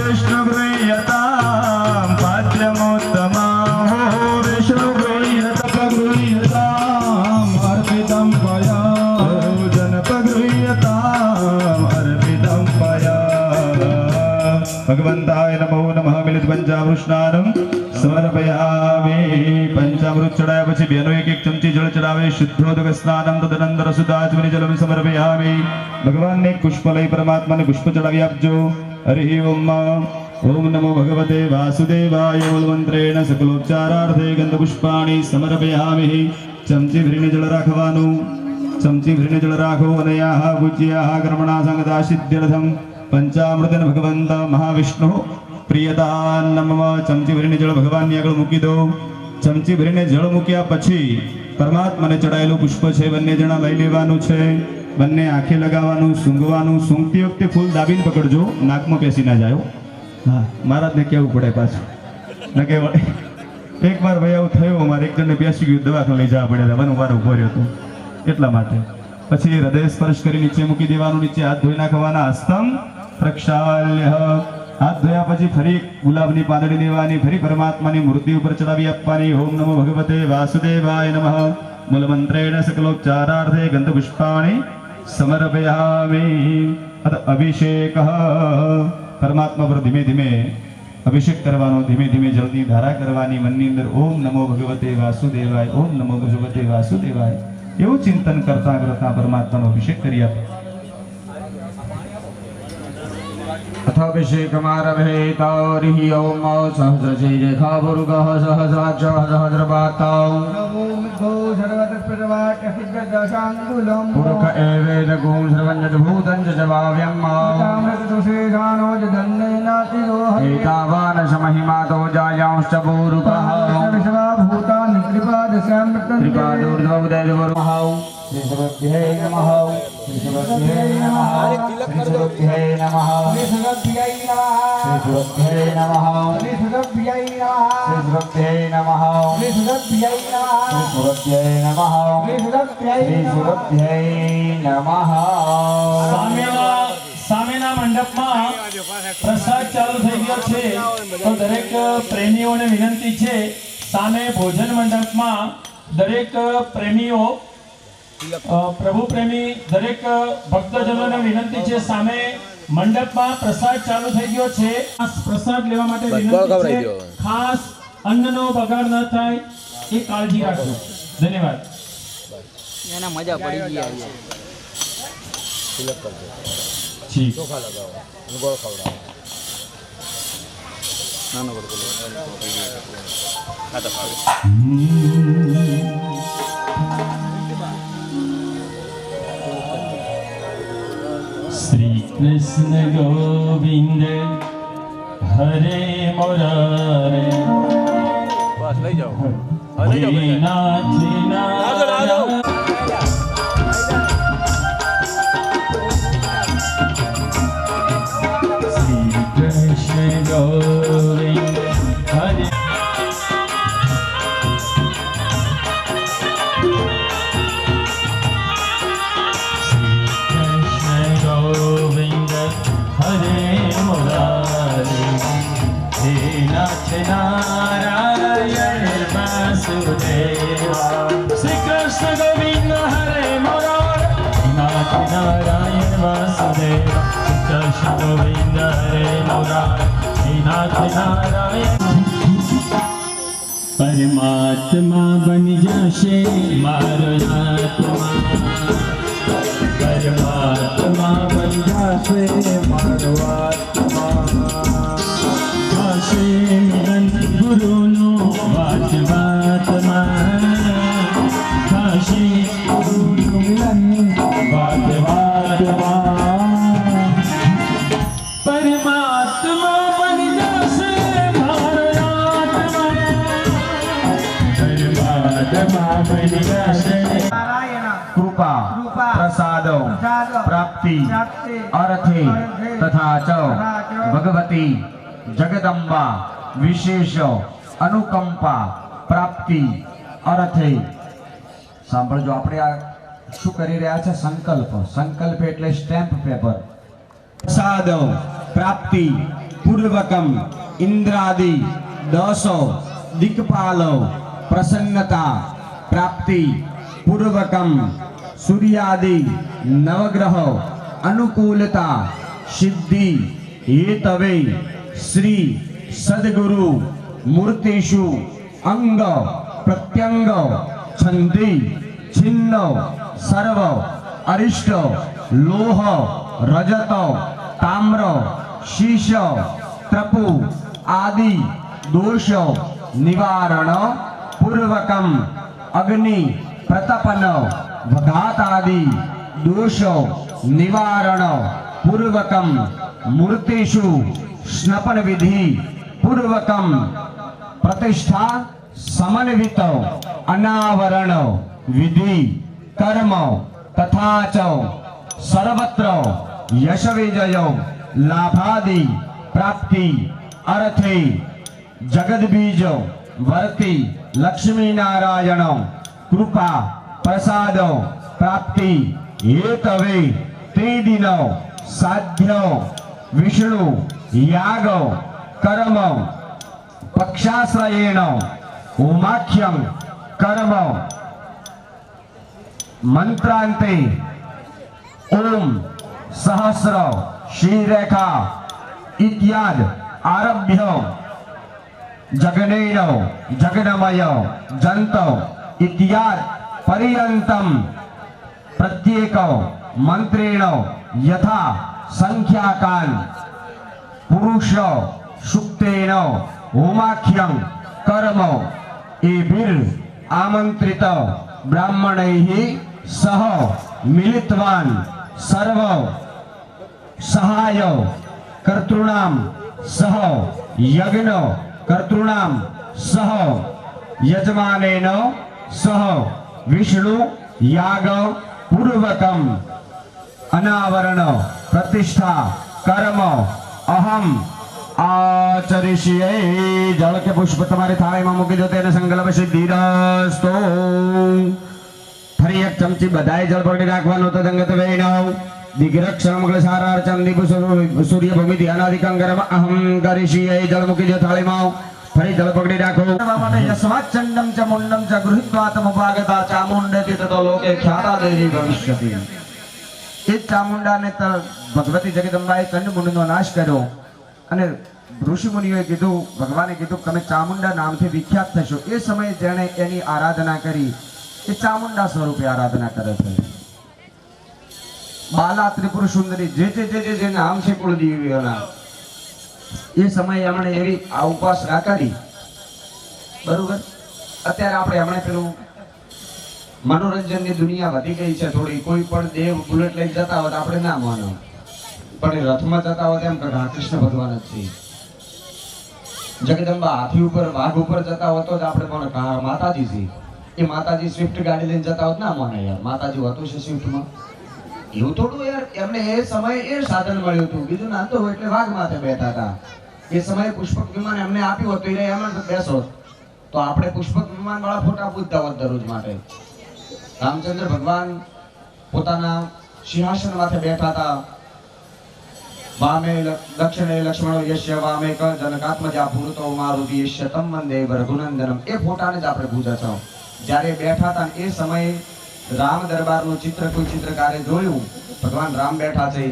[SPEAKER 3] વિષ્ણુ ગૃહ્યતામ પાદ્યમોત્તમા. વિષ્ણુ
[SPEAKER 2] ગૃહ્યતામ અર્પિતમ ભયા
[SPEAKER 3] જનપગૃહ્યતામ અર્પિતમ પયા. ભગવંતાય નમો નમઃ. મિલિત પંચામૃત સમર્પયામિ. પંચામૃત ચડાયા પછી બેનો એક એક ચમચી જળ ચડાવે. શુદ્ધોદક સ્નાનમ તદનંતર સુદાચમની જલમ સમર્પયામિ. ભગવાનને એક પુષ્પ લઈ પરમાત્માને પુષ્પ ચડાવી આપજો. હરિ ઓમ. ઓમ નમો ભગવતે વાસુદેવાય. મૂલમંત્રેણ સકલોપચારાર્થે ગંધપુષ્પાણિ સમર્પયામિ. ચમચી ભરીને જળ રાખવાનું. ચમચી ભરીને જળ રાખો. અનયાહ પૂજ્યાહ કર્મણા સંગતા સિદ્ધ્યર્થમ પંચામૃતન ભગવંત મહાવિષ્ણુ પ્રિયતા નમઃ. ચમચી ભરીને જળ ભગવાનની આગળ મૂકી દો. ચમચી ભરીને જળ મૂક્યા પછી પરમાત્માને ચડાયેલું પુષ્પ છે, બંને જણા લઈ લેવાનું છે. બંને આંખે લગાવવાનું, સૂંઘવાનું. સૂંઘતી વખતે ફૂલ દાબીને પકડજો, નાકમાં પેસી ના જાય. હા, મહારાજને કહેવું પડે પાછું. ન કહેવાય. એક વાર ભાઈ આવું થયું, અમારે એક જણને બેસી ગયું, દવાખાને લઈ જવા પડ્યા હતા. વાર ઉભો રહ્યો હતો એટલા માટે. પછી હૃદય સ્પર્શ કરી નીચે મૂકી દેવાનું. નીચે હાથ ધોઈ નાખવાના. હસ્તમ પ્રક્ષાલ્ય. હાથ ધોયા પછી ફરી ગુલાબની પાંદડી લેવાની, ફરી પરમાત્માની મૂર્તિ ઉપર ચડાવી આપવાની. ઓમ નમો ભગવતે વાસુદેવાય નમઃ. મૂલમંત્રેણ સકલોપચારાર્થે ગંધપુષ્પાણિ સમર્પયામિ. અત અભિષેક. પરમાત્મા પર ધીમે ધીમે અભિષેક કરવાનો. ધીમે ધીમે જળની ધારા કરવાની. મનની અંદર ઓમ નમો ભગવતે વાસુદેવાય, ઓમ નમો ભગવતે વાસુદેવાય એવું ચિંતન કરતા કરતા પરમાત્માનો અભિષેક કરી આપો.
[SPEAKER 1] अथाभिषेकमारभेतारिहि ओम सहस्रशीरेखाभुर्गः सहस्राक्षः सहस्रपातौ पुरुष एवेदगुं सर्वञ्जभूतं च भाव्यम् एतावानशमहिमातो जायांश्च पूरुकः त्रिपादोर्ध्वोदयवरुहौ श्रीसुभद्भ्यै नमः. श्रीसुभद्भ्यै नमः. श्रीसुभद्भ्यै नमः. श्रीसुभद्भ्यै नमः. श्रीसुभद्भ्यै नमः. श्रीसुभद्भ्यै नमः. श्रीसुभद्भ्यै नमः.
[SPEAKER 5] સામેના મંડપમાં પ્રસાદ ચાલુ થઈ ગયો છે, તો દરેક પ્રેમીઓને વિનંતી છે, સામે ભોજન મંડપમાં દરેક પ્રેમીઓ, પ્રભુ પ્રેમી દરેક ભક્તજનોને વિનંતી છે, સામે મંડપમાં પ્રસાદ ચાલુ થઈ ગયો છે. પ્રસાદ લેવા માટે વિનંતી છે. ખાસ અન્નનો બગાડ ન થાય એ કાળજી રાખજો. ધન્યવાદ.
[SPEAKER 6] એના મજા પડી ગઈ આવી.
[SPEAKER 3] જી શ્રી
[SPEAKER 5] કૃષ્ણ ગોવિંદ હરે મુરારે
[SPEAKER 4] બસ લઈ જાઓ
[SPEAKER 5] હરે નાથ નારાયણ શ્રી કૃષ્ણ ગોવિંદ હરે गोविंद हरे मुरारे हे नाथ नारायण वासुदेवा श्री कृष्ण गोविंद हरे मुरारे नाथ नारायण वासुदेवा श्री कृष्ण गोविंद हरे मुरारे हे नाथ नारायण परमात्मा बन जाशे मारो आत्मा परमात्मा बन जाशे मारो आत्मा काशे मिलन गुरुनो वात वात्मा काशे गुरु मिलन वात वात्मा परमात्मा बन जाशे मारो आत्मा परमात्मा बन जाशे
[SPEAKER 1] कृपा प्रसाद प्राप्ति अर्थे तथा च भगवती जगदंबा विशेष अनुकंपा प्राप्ति अर्थे સાંભળજો આપણે આ શું કરી રહ્યા છે સંકલ્પ એટલે સ્ટેમ્પ પેપર પ્રસાદ પ્રાપ્તિ પૂર્વકમ ઇન્દ્રાદિ 10 દિક્પાલ પ્રસન્નતા પ્રાપ્તિ पूर्वकम सूर्यादि नवग्रह अनुकूलता सिद्धि हेतवे श्री सद्गुरु मूर्तिषु अंग प्रत्यंग छंदी छिन्न सर्व अरिष्ट लोह रजत ताम्र शीश त्रपु आदि दोष निवारण पूर्वकम अग्नि प्रतपन वघातादि दोष निवारण पूर्वकम मूर्तिषु स्नपन विधि पूर्वकम प्रतिष्ठा समन्वित अनावरण विधि कर्म तथा च सर्वत्र यश विजय लाभादि प्राप्ति अर्थे जगद्बीज वर्ती लक्ष्मी नारायण कृपा प्रसाद प्राप्ति हेतवे त्रिदिन साध्य विष्णु याग कर्म पक्षाश्रयेण होमाख्यं कर्म मंत्रांते ओम सहस्र श्रीरेखा इत्यादि आरभ्य जगनेन जगनमय जंत इत्यादि पर्यंतम प्रत्येक मंत्रेण यथा संख्याकान पुरुष सुक्तेन होमाख्यं कर्म एभिर आमंत्रित ब्राह्मणैः सह मिलित्वान सर्व सहाय कर्तॄणां सह यज्ञ कर्तॄणां सह यजमानेन सह विष्णु याग पूर्वकम अनावरण प्रतिष्ठा कर्म अहम आचरिष्ये। जल के पुष्प तुम्हारी थाली में मूकी दो तेने संकल्प सिद्धिरस्तु। फरी एक चमची बधाई जल पकड़ी राखवानो तो दंगत वैणव दिग्रक्षण मंगल सारार्चन दीप सूर्य भूमि ध्यानादिकं कर्म अहम करिष्ये। जल मूकी दो थाली में फरी जल पकड़ी राखो। यस्माच्चंडं च मुंडं च गृहीत्वा तमुपागता चामुंडेति ततो लोके ख्याता देवी भविष्यति। એ ચામુંડાને તો ભગવતી જગદંબાએ ચંડમુંડનો નાશ કર્યો અને ઋષિમુનિઓએ કીધું, ભગવાને કીધું તમે ચામુંડા નામથી વિખ્યાત થશો। એ સમયે જેણે એની આરાધના કરી એ ચામુંડા સ્વરૂપે આરાધના કરે છે। બાલા ત્રિપુર સુંદરી જે નામ છે કુળદેવીઓના એ સમયે એમણે એવી આ ઉપાસના કરી। બરોબર, અત્યારે આપણે હમણાં પેલું मनोरंजन की दुनिया वधी गई है थोड़ी। कोई पण देव बुलेट लई जता हो तो आपणे ना मानो। પણ એ રથમાં જતા હોય એમ કે કૃષ્ણ ભગવાન જ છે. જગદંબા હાથી ઉપર વાઘ ઉપર જતા હોત તો જ આપણે પણ માતાજી છે. એ માતાજી સ્વિફ્ટ ગાડી લઈને જતા હોત ના માને યાર, માતાજી હોતું છે સ્વિફ્ટમાં. એવું થોડું યાર, એમને એ સમયે એ સાધન મળ્યું હતું, બીજું નાતો હોય એટલે વાઘ માથે બેઠા હતા. એ સમયે પુષ્પક વિમાન એમને આપ્યું હતું એટલે એમ જ બેસો તો આપણે પુષ્પક વિમાન વાળા ફોટા પૂછતા હોત દરરોજ માટે. રામચંદ્ર ભગવાન પોતાના સિંહાસન માથે બેઠા હતા. વામે દક્ષિણે લક્ષ્મણો યશ્ય વામે ક જનકાત્મજા પુરુતો મારુતિ યશ્ય તમ વંદે રઘુનંદનમ. એ ફોટાને જ આપણે પૂજા છો. જ્યારે બેઠા હતા એ સમયે રામ દરબારનું ચિત્ર કોઈ ચિત્રકારે જોયું. ભગવાન રામ બેઠા છે,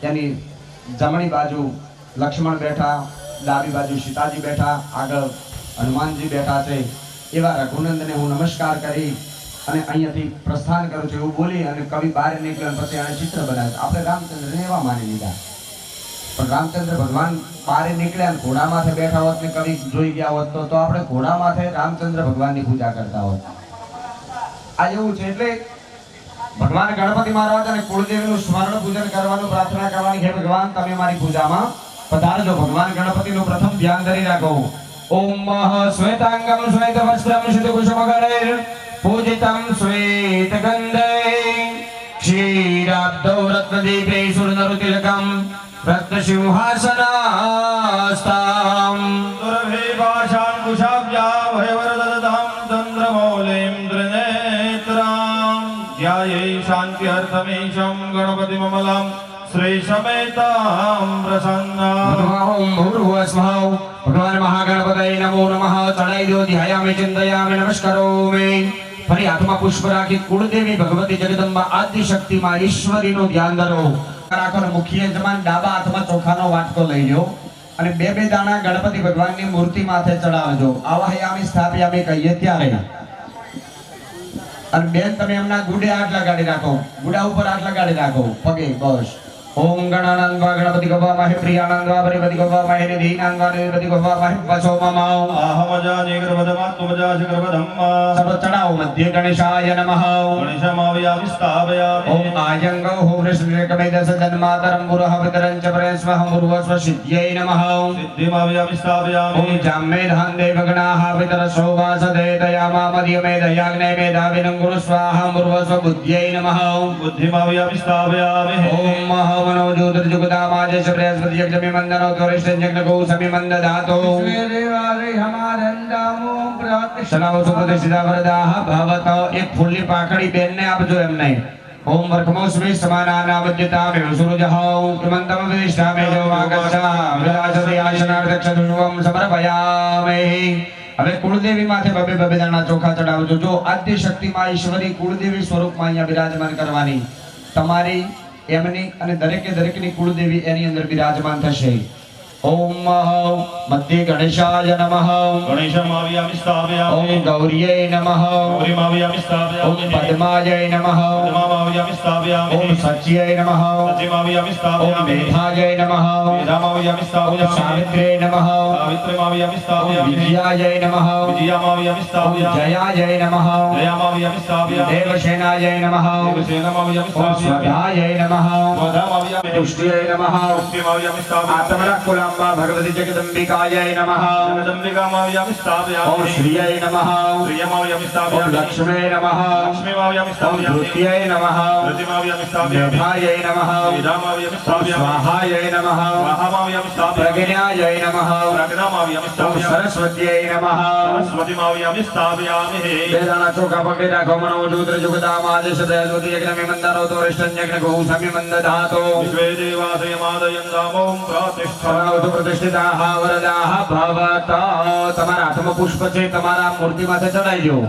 [SPEAKER 1] એની જમણી બાજુ લક્ષ્મણ બેઠા, ડાબી બાજુ સીતાજી બેઠા, આગળ હનુમાનજી બેઠા છે. એવા રઘુનંદને હું નમસ્કાર કરી અને અહીંયાથી પ્રસ્થાન કરું છું એવું બોલી અને કવિ બહાર નીકળ્યો પછી આને ચિત્ર બનાવ્યું. આપણે રામચંદ્રને એવા માની લીધા, પણ રામચંદ્ર ભગવાન બહાર નીકળ્યા અને ઘોડા માથે બેઠા હોત ને કવિ જોઈ ગયા હોત તો આપણે ઘોડા માથે રામચંદ્ર ભગવાનની પૂજા કરતા હોત. આ એવું છે. એટલે ભગવાન ગણપતિ મહારાજ અને કુળદેવીનું સ્મરણ પૂજન કરવાનું, પ્રાર્થના કરવાની. હે ભગવાન તમે મારી પૂજામાં પધારજો. ભગવાન ગણપતિનું પ્રથમ ધ્યાન ધરી રાખો. ઓમ શ્વેતાંગમ શ્વેત વસ્ત્રમ શુદ્ધ કુસુમગણૈર પૂજિતમ શ્વેત ગંધૈ ક્ષીરાબ્દૌ રત્નદીપે સુરનરુતિલકમ રત્નસિંહાસનાસ્તામ
[SPEAKER 4] दुर्भे पाशाङ्कुशाभ्या भयवरददां चन्द्रमौलिं त्रिनेत्रां ध्याये शान्त्यर्थमीशं गणपतिममलं श्रीशमेतां प्रसन्नां.
[SPEAKER 1] ઓમ ભૂર્ભુવસ્મઃ. ભગવાન મહાગણપતયે નમો નમઃ. ચડાઈ દો, ધ્યાયામિ ચિંતયામિ નમસ્કારોમિ. ફરી હાથમાં પુષ્પ રાખી કુળદેવી ભગવતી જગદંબા આદિ શક્તિમાં ઈશ્વરીનું ધ્યાન ધરો. રાખો. મુખ્ય યજમાન ડાબા હાથમાં ચોખાનો વાટકો લઈ લો અને બે બે દાણા ગણપતિ ભગવાનની મૂર્તિ માથે ચડાવજો. આવાહયામિ સ્થાપયામિ કહીએ ત્યારે. અને બેન તમે એમના ગુડે હાથ લગાડી રાખો, ગુડા ઉપર હાથ લગાડી રાખો પગે. બસ. ઓમ ગણાનંદવા ગણપતિ ગવામહે પ્રિયાનંદવા પરિપતિ ગવામહે નિધિનંદવા નિધિપતિ ગવામહે વસો મમાઓ.
[SPEAKER 4] आहमजानि गर्भधमात्मजासि गर्भधम्मा
[SPEAKER 1] સર્વ ચડાવો. મધ્ય ગણેશાય નમઃ.
[SPEAKER 4] गणेशमावयामि स्थापयामि.
[SPEAKER 1] ઓમ આયંગો હો વૃષ્ણિકમેદસ જન્માતરમ પુરઃ વિતરં ચ પરેસ્વહં પૂર્વસ્વ સિદ્ધ્યૈ નમઃ.
[SPEAKER 4] सिद्धिमावयामि स्थापयामि.
[SPEAKER 1] ઓમ જામ્મેધાન દેવગણાઃ વિતરસો વાસદેતયામા મધ્યમેધયાગ્ને મેધાવિનં ગુરુ સ્વાહા પૂર્વસ્વ બુદ્ધ્યૈ નમઃ.
[SPEAKER 4] बुद्धिमावयामि स्थापयामि.
[SPEAKER 1] ઓમ મહાવનો જ્યોતિર્જુગદામાજેશ બૃહસ્પતિ યજ્ઞમિ મંદનો ત્વરિષ્ઠં યજ્ઞગો સમિમંદ ધાતો. ચલાવો સુપ્રતિષ્ઠિતા વરદાઃ ભવત. એક ફૂલની પાકડી બેનને આપજો એમને. ઓમ વર્કમોસ્મી સમાનાનાવદ્યતામિ સુરુજઃ હિમંતમ વિધિષ્ઠામિ જો વાગચ્છા વિલાસતિ આસનાર્થક્ષધુર્વં સમર્પયામિ. હવે કુળદેવી માથે બબે બબે દાણા ચોખા ચડાવજો. જો આદ્ય શક્તિમાં ઈશ્વરી કુળદેવી સ્વરૂપમાં અહીંયા બિરાજમાન કરવાની. તમારી, એમની અને દરેકે દરેકની કુળદેવી એની અંદર બિરાજમાન થશે. ઓમ મધ્ય ગણેશાય નમઃ.
[SPEAKER 4] गणेशमावयामि स्थापयामि.
[SPEAKER 1] ઓમ ગૌરીય નમઃ.
[SPEAKER 4] गौरीमावयामि
[SPEAKER 1] ઓમ
[SPEAKER 4] स्थापयामि.
[SPEAKER 1] પદ્માય નમઃ.
[SPEAKER 4] पद्मामावयामि स्थापयामि.
[SPEAKER 1] ઓમ સચ્યય નમઃ.
[SPEAKER 4] सत्यमावयामि
[SPEAKER 1] ઓમ
[SPEAKER 4] स्थापयामि.
[SPEAKER 1] મેધાય નમઃ.
[SPEAKER 4] मेधामावयामि
[SPEAKER 1] ઓમ
[SPEAKER 4] स्थापयामि.
[SPEAKER 1] સાવિત્રે નમઃ.
[SPEAKER 4] सावित्रीमावयामि
[SPEAKER 1] ઓમ
[SPEAKER 4] स्थापयामि.
[SPEAKER 1] વિજયાય નમઃ.
[SPEAKER 4] विजयामावयामि
[SPEAKER 1] ઓમ
[SPEAKER 4] स्थापयामि.
[SPEAKER 1] જયાય નમઃ.
[SPEAKER 4] जयामावयामि स्थापयामि.
[SPEAKER 1] દેવસેનાય નમઃ.
[SPEAKER 4] देवसेनामावयामि
[SPEAKER 1] ઓમ
[SPEAKER 4] स्थापयामि.
[SPEAKER 1] સ્વધાય નમઃ.
[SPEAKER 4] स्वधामावयामि.
[SPEAKER 1] तुष्ट्यै नमः.
[SPEAKER 4] पुष्टिमावयामि स्थापयामि.
[SPEAKER 1] आत्मनकुलाम्बा भगवती जगदम्बिकायै नमः.
[SPEAKER 4] जगदम्बिकामावयामि स्थापयामि.
[SPEAKER 1] ओम श्रियै नमः.
[SPEAKER 4] प्रियमावयामि
[SPEAKER 1] ओम
[SPEAKER 4] स्थापयामि.
[SPEAKER 1] लक्ष्मे नमः.
[SPEAKER 4] लक्ष्मीमावयामि
[SPEAKER 1] ओम
[SPEAKER 4] स्थापयामि.
[SPEAKER 1] धृत्यै नमः.
[SPEAKER 4] प्रतिमावयामि स्थापयामि.
[SPEAKER 1] मेधायै नमः.
[SPEAKER 4] मेधामावयामि
[SPEAKER 1] ओम
[SPEAKER 4] स्थापयामि.
[SPEAKER 1] स्वाहायै नमः.
[SPEAKER 4] स्वाहामावयामि स्थापयामि.
[SPEAKER 1] प्रज्ञायै नमः.
[SPEAKER 4] प्रज्ञामावयामि
[SPEAKER 1] ओम
[SPEAKER 4] स्थापयामि.
[SPEAKER 1] सरस्वत्यै नमः.
[SPEAKER 4] सरस्वतीमावयामि स्थापयामि.
[SPEAKER 1] वेदाना चोखा पकड़े राखो मनो रुद्र जुगदामादेश दयावती यज्ञ में मंदरो तो रिष्टं यज्ञ को समी मंद धातो.
[SPEAKER 4] विश्वे देवासयमादयं दामों प्रतिष्ठा.
[SPEAKER 1] સર્વતો પ્રતિષ્ઠિતાઃ વરદાઃ ભવત. તમારા હાથમાં પુષ્પ છે, તમારા મૂર્તિ માથે ચડાઈજો.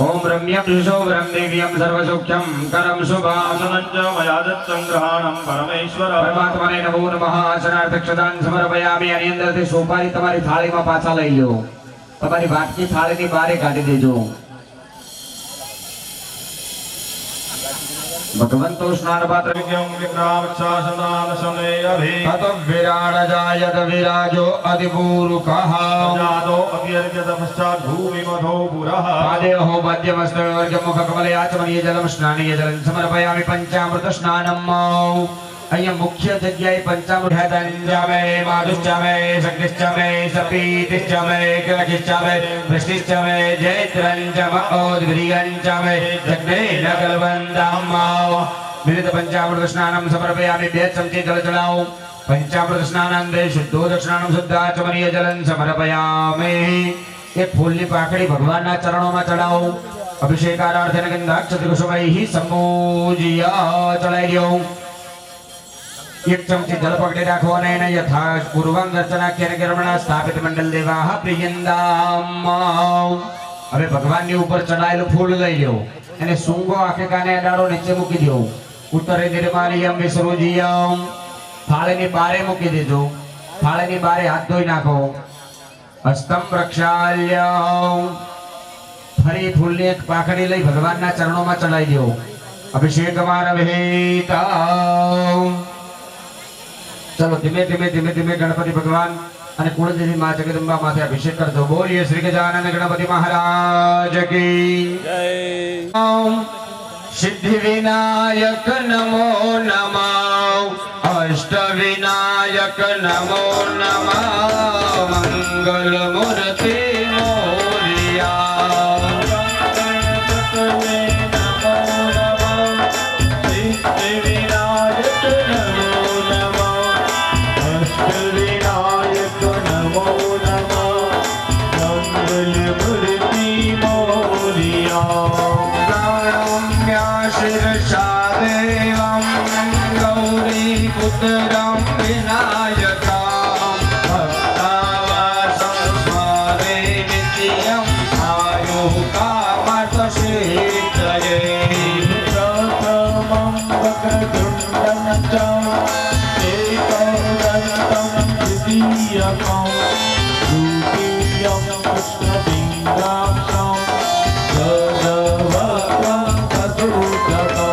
[SPEAKER 1] ઓમ રમ્યમ શુભ્રમ દિવ્યમ સર્વસુખ્યમ કરમ શુભમ.
[SPEAKER 4] आसनं च मया दत्तं ग्रहाणं परमेश्वर.
[SPEAKER 1] પરમાત્માને નમો નમઃ. આસનાર્થક્ષદાન સમર્પયામિ. આની અંદરથી સોપારી તમારી થાળીમાં પાછા લઈ લો. તમારી વાટકી થાળીની બહાર કાઢી દેજો. ભગવંતો સ્નાન પાત્ર
[SPEAKER 4] विज्ञं विग्रहाक्षासनान शनैरभि.
[SPEAKER 1] તતો વિરાણ જાયત વિરાજો અધિપૂરુકઃ.
[SPEAKER 4] जातो अत्यर्घ्यत पश्चात् भूमिमधो पुरः.
[SPEAKER 1] पादेहो मध्यमस्तवर्गमुखकमले आचमनीय जलं स्नानीय जलं समर्पयामि. पञ्चामृत स्नानम् અહીંયા મુખ્ય જગ્યાએ પંચામૃત
[SPEAKER 7] મે માધુશ્ચ મે શક્તિશ્ચ મે સપીતિશ્ચ મે કલકિશ્ચ મે વૃષ્ટિશ્ચ મે જૈત્રંચ મૌદ્ગિરિયંચ મે જગ્ને નગલવંદમ વિવિધ પંચામૃત સ્નાનમ સમર્પયામિ 2 ચમચી જળ ચડાવો પંચામૃત સ્નાનમ દે શુદ્ધો દક્ષિણામ શુદ્ધાચમનીય જલં સમર્પયામિ એક ફૂલની પાકડી ભગવાનના ચરણોમાં ચડાવો અભિષેકારાર્થે ગંધાક્ષત કુસુમૈઃ સંપૂજ્ય ચડાઈ દો एक चमची जल पकड़े राखो અને એને યથા પૂર્વં અર્ચના કરીને ગરમણા સ્થાપિત મંડલ દેવાહ પ્રિયંદામ હવે ભગવાનની ઉપર ચડાયેલું ફૂલ લઈ લો અને સૂંગો આખે કાને અડાડો નીચે મૂકી દો ઉત્તરે નિર્માલ્યમ વિસર્જ્યમ થાળીની બારે મૂકી દેજો થાળીની બારે હાથ ધોઈ નાખો હસ્તમ પ્રક્ષાલ્ય ફરી ફૂલની એક પાકડી લઈ ભગવાનના ચરણોમાં ચડાઈ દો અભિષેકમાન વિહિતા चलो धीमे धीमे धीमे धीमे गणपति भगवान અને કુળદેવી માં જગદંબા માથે અભિષેક કરજો બોલીએ શ્રી ગજાનન ગણપતિ મહારાજ કી જય ઓમ સિદ્ધિ વિનાયક નમો નમઃ અષ્ટ વિનાયક નમો નમઃ મંગલ મૂર્તિ મોરિયા पुत्रं विनायकं भक्तावासं स्मरे नित्यं आयुः कामतसिद्धये प्रथमं वक्रतुण्डं च एकदन्तं द्वितीयकं तृतीयं कृष्णपिङ्गाक्षं गजवक्त्रं चतुर्थकम्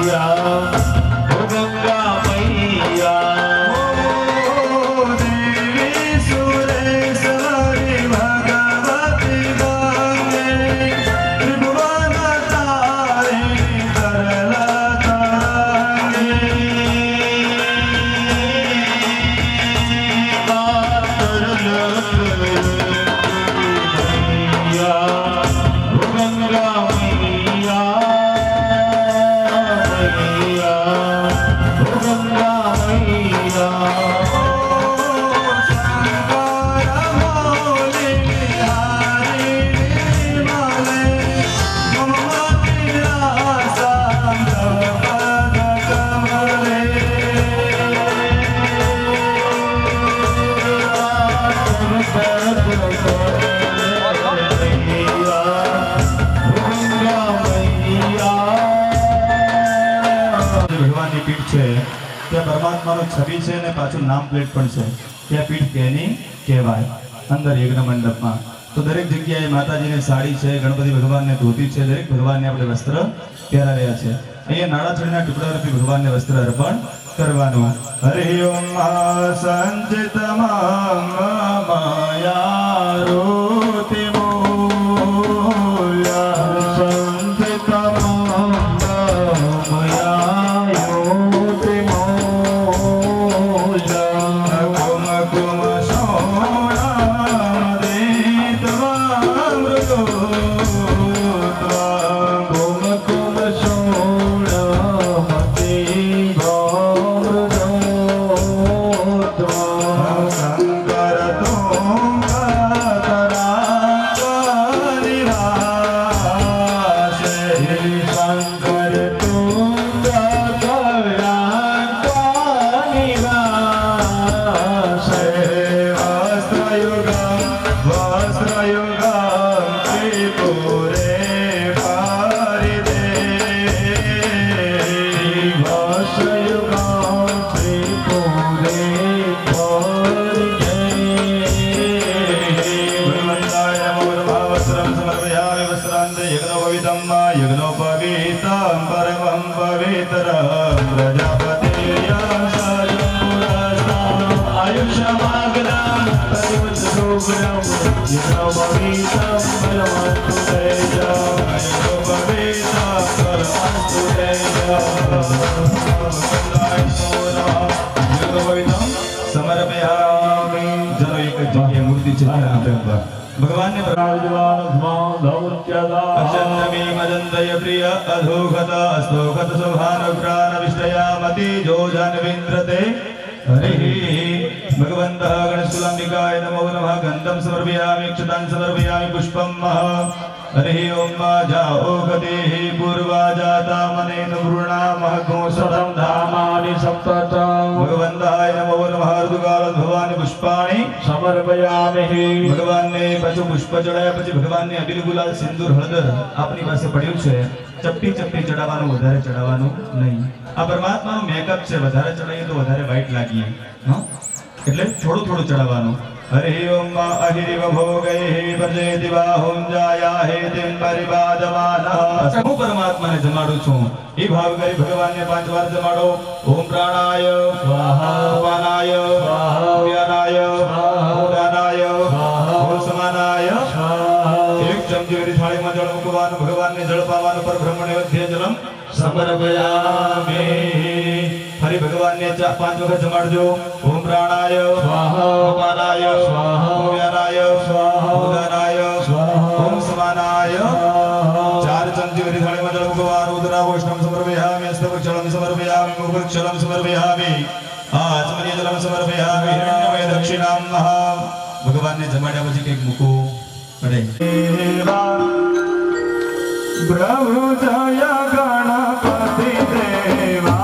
[SPEAKER 7] Yeah.
[SPEAKER 3] ત્યાં પરમાત્માનું છબી છે અને પાછું નામ પ્લેટ પણ છે. ત્યાં પીઠ કેની કહેવાય અંદર યજ્ઞ મંડપમાં. તો દરેક જગ્યાએ માતાજીને સાડી છે, ગણપતિ ભગવાનને ધોતી છે, દરેક ભગવાનને આપણે વસ્ત્ર પહેરાવ્યા છે. અહીંયા નાળાછડીના ટુકડા રૂપી ભગવાનને વસ્ત્ર અર્પણ કરવાનું. હરિ ઓમ સંચિતમાં માયા રોતિ મૂલ્યા સંચિતમાં માયા રોતિ મૂલ્યા કુમ કુમ સોણા દેતવા મૃગો કુમ કુમ સોણા દેવા यज्ञोपवीतं परमं पवित्रं प्रजापतिर्यं सजमुरस्ताम् आयुष्यमागनं प्रतिमुद्रोग्रं यज्ञोपवीतं परमस्तु तेजम् यज्ञोपवीतं परमस्तु तेजम् समर्पयामि. जनो एक जगह मूर्ति चित्र भगवान ने अचन्नमी मदन्तय प्रिय अधोगत स्तोगत सुभान प्राण विष्टयामति जो जनविन्द्रते हरिः भगवन्तः गणेशकुलाम्बिकाय नमो नमः. गन्धं समर्पयामि, अक्षतां समर्पयामि, पुष्पं हरिः ओम जाओ गतिः पूर्वा जाता मनेन वृणामः गोसदं धामानि सप्तच. भगवन्ताय नमो नमः. ऋतुकाल भवानि पुष्पाणि समर्पयामि. ભગવાનને પાછું પુષ્પ ચડાયા પછી ભગવાનને અબીલ ગુલાલ સિંદૂર હળદર આપણી પાસે પડ્યું છે. ચપટી ચપટી ચડાવવાનું, વધારે ચડાવવાનું નહીં. આ પરમાત્માનો મેકઅપ છે, વધારે ચડાવીએ તો વધારે વ્હાઈટ લાગીએ, એટલે થોડું થોડું ચડાવવાનું. हरि ओम अहिरिव भोगैः वर्जयति बाहुं जायाहेतिं परिबाधमानः. હું પરમાત્માને જમાડું છું એ ભાવ કરી ભગવાનને 5 વાર જમાડો. ઓમ પ્રાણાય સ્વાહા, અપાનાય સ્વાહા, વ્યાનાય સ્વાહા, ઉદાનાય સ્વાહા, ઓમ સમાનાય સ્વાહા. એક ચમચી ભરી થાળીમાં જળ મૂકવાનું, ભગવાનને જળ પાવાનું. પરબ્રહ્મ નૈવેદ્ય જલમ સમર્પયામિ. हरि भगवान ने 5 वखत जमाड़जो. ओम प्राणाय स्वाहा, अपानाय स्वाहा, ओम व्यानाय स्वाहा, उदानाय स्वाहा, ओम समानाय. 4 चमची भरी थाली में जल भगवान. उदरावोष्णम समर्पयामि, हस्तवक्षलम समर्पयामि, मुखवक्षलम समर्पयामि, आचमनीय जलम समर्पयामि, हिरण्यमय दक्षिणां महा. भगवान ने जमाड्या પછી કંઈક મૂકો પડે. प्रभु जय गणपति देवा,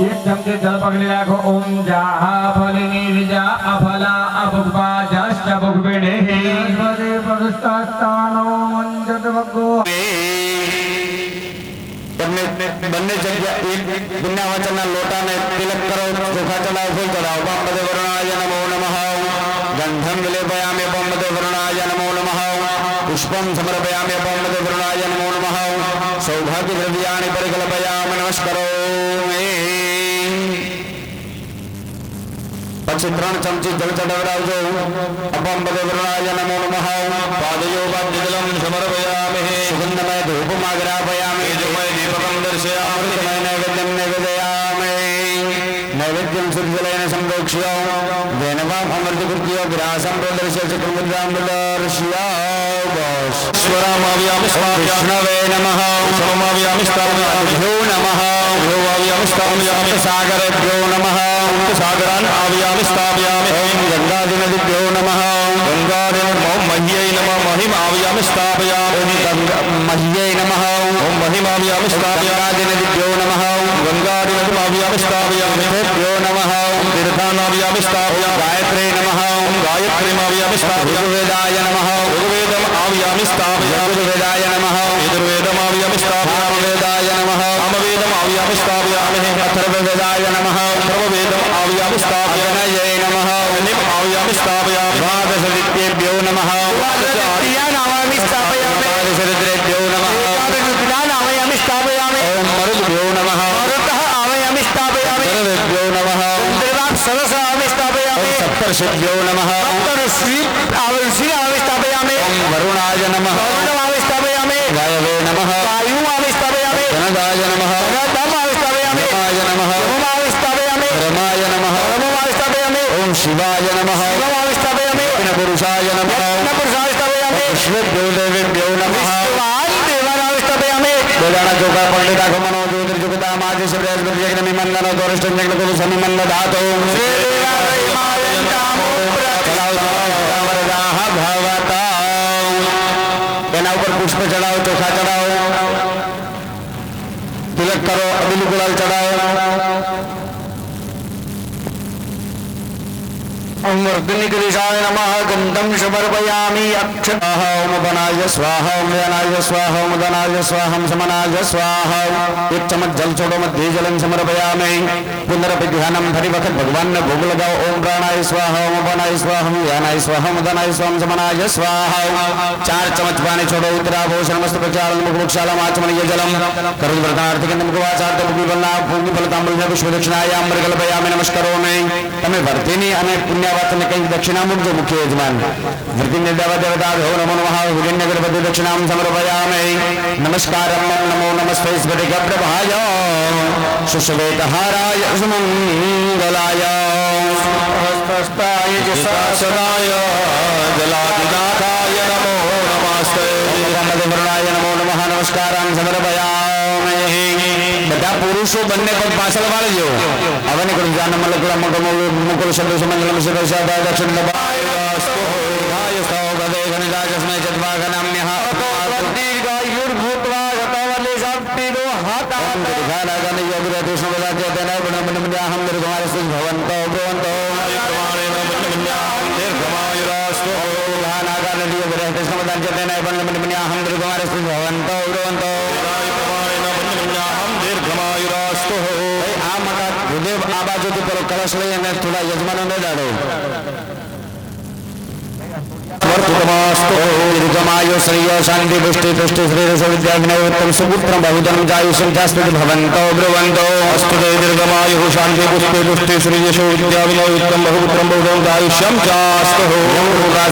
[SPEAKER 7] एक चमचे जल पकड़ी राखो। ओम जाहा फलिनी रिजा अफला अभुक्पा जष्ट भुक्पिणे બંને જગ્યા એક પુણ્યવાચનના લોટાને તિલક કરો, ચોખા ચડાવો, ફૂલ ચડાવો. પંપદે વરુણાય નમો નમઃ. ગંધમ વિલેપયામિ પંપદે વરુણાય નમો નમઃ. પુષ્પમ સમર્પયામિ પંપદે વરુણાય નમો નમઃ. સૌભાગ્ય દ્રવ્યાણિ પરિકલ્પયામિ નમસ્કરોમિ. પછી 3 ચમચી જળ ચડાવડાવજો. અપંપદે વરુણાય નમો નમઃ. પાદયો પાદ્યજલમ સમર્પયામિ. સુગંધમય ધૂપમાગ્રાપયામિ. नैवेद्यं सुजलेन संप्रोक्ष्य वेनवाम् अमृतकृत्य ग्रासं प्रदर्श्य चक्रमुद्रां प्रदर्श्य स्वरामाव्यामि विष्णवे नमः सोमाव्यामि स्थापयामि नमः भ्योवाव्यामि स्थापयामि सागरेभ्यो नमः सागरान् आव्यामि स्थापयामि ओम गंगादिनदिभ्यो नमः गंगादिनमो मह्यै नमः महिमाव्यामि स्थापयामि मह्यै नमः ओम महिमाव्यामि स्थापयामि नदिभ्यो नमः गंगादिनदिमाव्यामि स्थापयामि भ्यो नमः तीर्थानाव्यामि स्थापयामि गायत्रे नमः गायत्रीमाव्यामि स्थापयामि वेदाय नमः ऋग्वेदम् आव्यामि स्थापयामि ऋग्वेदाय नमः यजुर्वेदमाव्यामि स्थापयामि वेदाय नमः सामवेदम् आव्यामि स्थापयामि अथर्ववेदाय नमः अथर्ववेदम् आव्यामि स्थापयामि नमः निम् आव्यामि स्थापयामि द्वादशदित्येभ्यो नमः द्वादशानावामि स्थापयामि द्वादशरुद्रेभ्यो नमः एकादशरुद्रानावयामि स्थापयामि ओम मरुद्भ्यो नमः मरुतः आवयामि स्थापयामि सर्वेभ्यो नमः सरसामि स्थापयामि सप्तर्षिभ्यो नमः सप्तर्षि आविर्षि स्थापयामि ओम वरुणाय नमः वरुणाय स्थापयामि गायवे नमः वायुमावि स्थापयामि गणदाय नमः गणदाय स्थापयामि रमाय नमः रमाय स्थापयामि रमाय नमः रमाय स्थापयामि ओम शिवाय नमः शिवाय स्थापयामि पुरुषाय नमः पुरुषाय स्थापयामि विश्वेभ्यो देवेभ्यो नमः देवानाय स्थापयामि वेदाना जोगा पंडिता गमनो ज्योतिर्जुगता माजे शब्देश गुरुजग्नमि मंदनो दोरष्टंजग्न कुल समिमन्न धातो भवता एना ऊपर पुष्प चढ़ाओ, चोखा चढ़ाओ, तिलक करो, अबील गुलाल चढ़ाओ. ओम वर्धनिकरिषाय नमः गंधम समर्पयामि अक्षताः ओम बनाय स्वाहा ओम धनाय स्वाहा ओम धनाय स्वाहा ओम समनाय स्वाहा. एक चम्मच जल छोड़ो, मध्य जलम समर्पयामि. पुनरपि ध्यानम हरि वक्त भगवान ने भोग लगाओ. ओम प्राणाय स्वाहा ओम बनाय स्वाहा ओम ध्यानाय स्वाहा ओम धनाय स्वाहा ओम समनाय स्वाहा. 4 चम्मच पानी छोड़ो. उत्तराभूषण मस्त प्रचारण मुख मुक्षालम आचमनीय जलम करुण व्रतार्थी के मुखवाचार्थ भूमिफलना भूमिफलतांबुल पुष्प दक्षिणायाम मृगलभयामि नमस्करोमि. तमे वर्तिनी अने पुण्यवाचन कई दक्षिणा मुझे मुख्य यजमान वृत्ति निर्देव देवता भो नमो नमः विभिन्न गणपति दक्षिणां समर्पयामि. नमस्कारं नमो नमस्ते स्फटिकप्रभाय सुश्वेतहाराय सुमंगलाय सहस्रस्ताय शासनाय जलादिनाथाय नमो नमस्ते वरुणाय नमो नमः. नमस्कारं समर्पयामि. બધા પુરુષો બંને પગ પાછળ વાળજો. હવે નીકળું જાન મલકુલ મુકુલ શબ્દ સમંગલમ શિવશાદા દક્ષિણ દબાયસ્તો ગાયસ્તો ગદે ગણિદાજસ્મય ચત્વાગનામ્યઃ દીર્ઘાયુર્ભૂત્વા ગતવલે શક્તિદો હાતા ગાનાગન યોગરતુ સમદાજ્ય તેન ગુણમન્યાહમ નિર્ગમાયસ્તુ ભવન્તો ભવન્તો દીર્ઘમાયુરાસ્તો ગાનાગન યોગરતુ સમદાજ્ય તેન ગુણમન્યાહમ નિર્ગમાયસ્તુ ભવન્તો ભવન્તો આ બાજુથી પેલો કળશ લઈ અને થોડા યજમાનોને દાડો. दीर्घमायु श्रेय शांति पुष्टि पुष्टि श्री विद्या उत्तम सुपुत्र बहुधन जायुषं जास्ति भवन्तो ब्रुवन्तो अस्तु दीर्घमायु शांति पुष्टि पुष्टि श्री विद्या उत्तम बहुपुत्रं बहुधन जायुषं जास्तु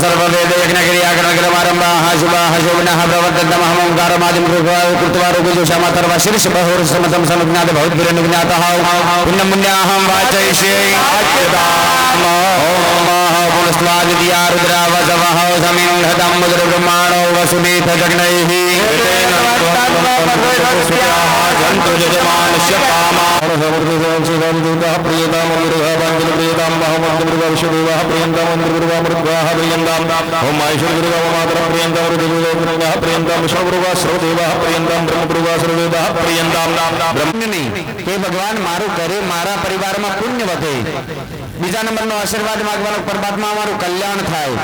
[SPEAKER 7] सर्ववेद यज्ञ क्रियाकरण क्रमारंभाः शुभाः शोभनाः प्रवर्तन्तमः ओंकारमादिं कृत्वा रोगजोषामथर्वा शीर्ष बहुर समतं सनुज्ञात भवद्भिरनुज्ञातः पुण्यं पुण्याहं वाचयिष्ये पुनस्त्वादित्या रुद्रावसवः समिन्धतं मुद्रब्रह्माणो वसुमेध जग्नैः जन्तु यजमानस्य कामा प्रियतां
[SPEAKER 8] मृगः विश्वदेवः प्रियन्तां मन्त्रगुरुः मृगाः प्रियन्तां ओम महेश्वरगुरुः मातरं प्रियन्तां रुद्रगुरुः प्रियन्तां विश्वगुरुः सर्वदेवः प्रियन्तां ब्रह्मगुरुः सर्वदेवः प्रियन्तां ब्रह्मनि हे भगवान मारू घरे मारा परिवार में पुण्य વધે બીજા નંબરનો આશીર્વાદ માંગવાનો પરમાત્મા અમારું કલ્યાણ થાય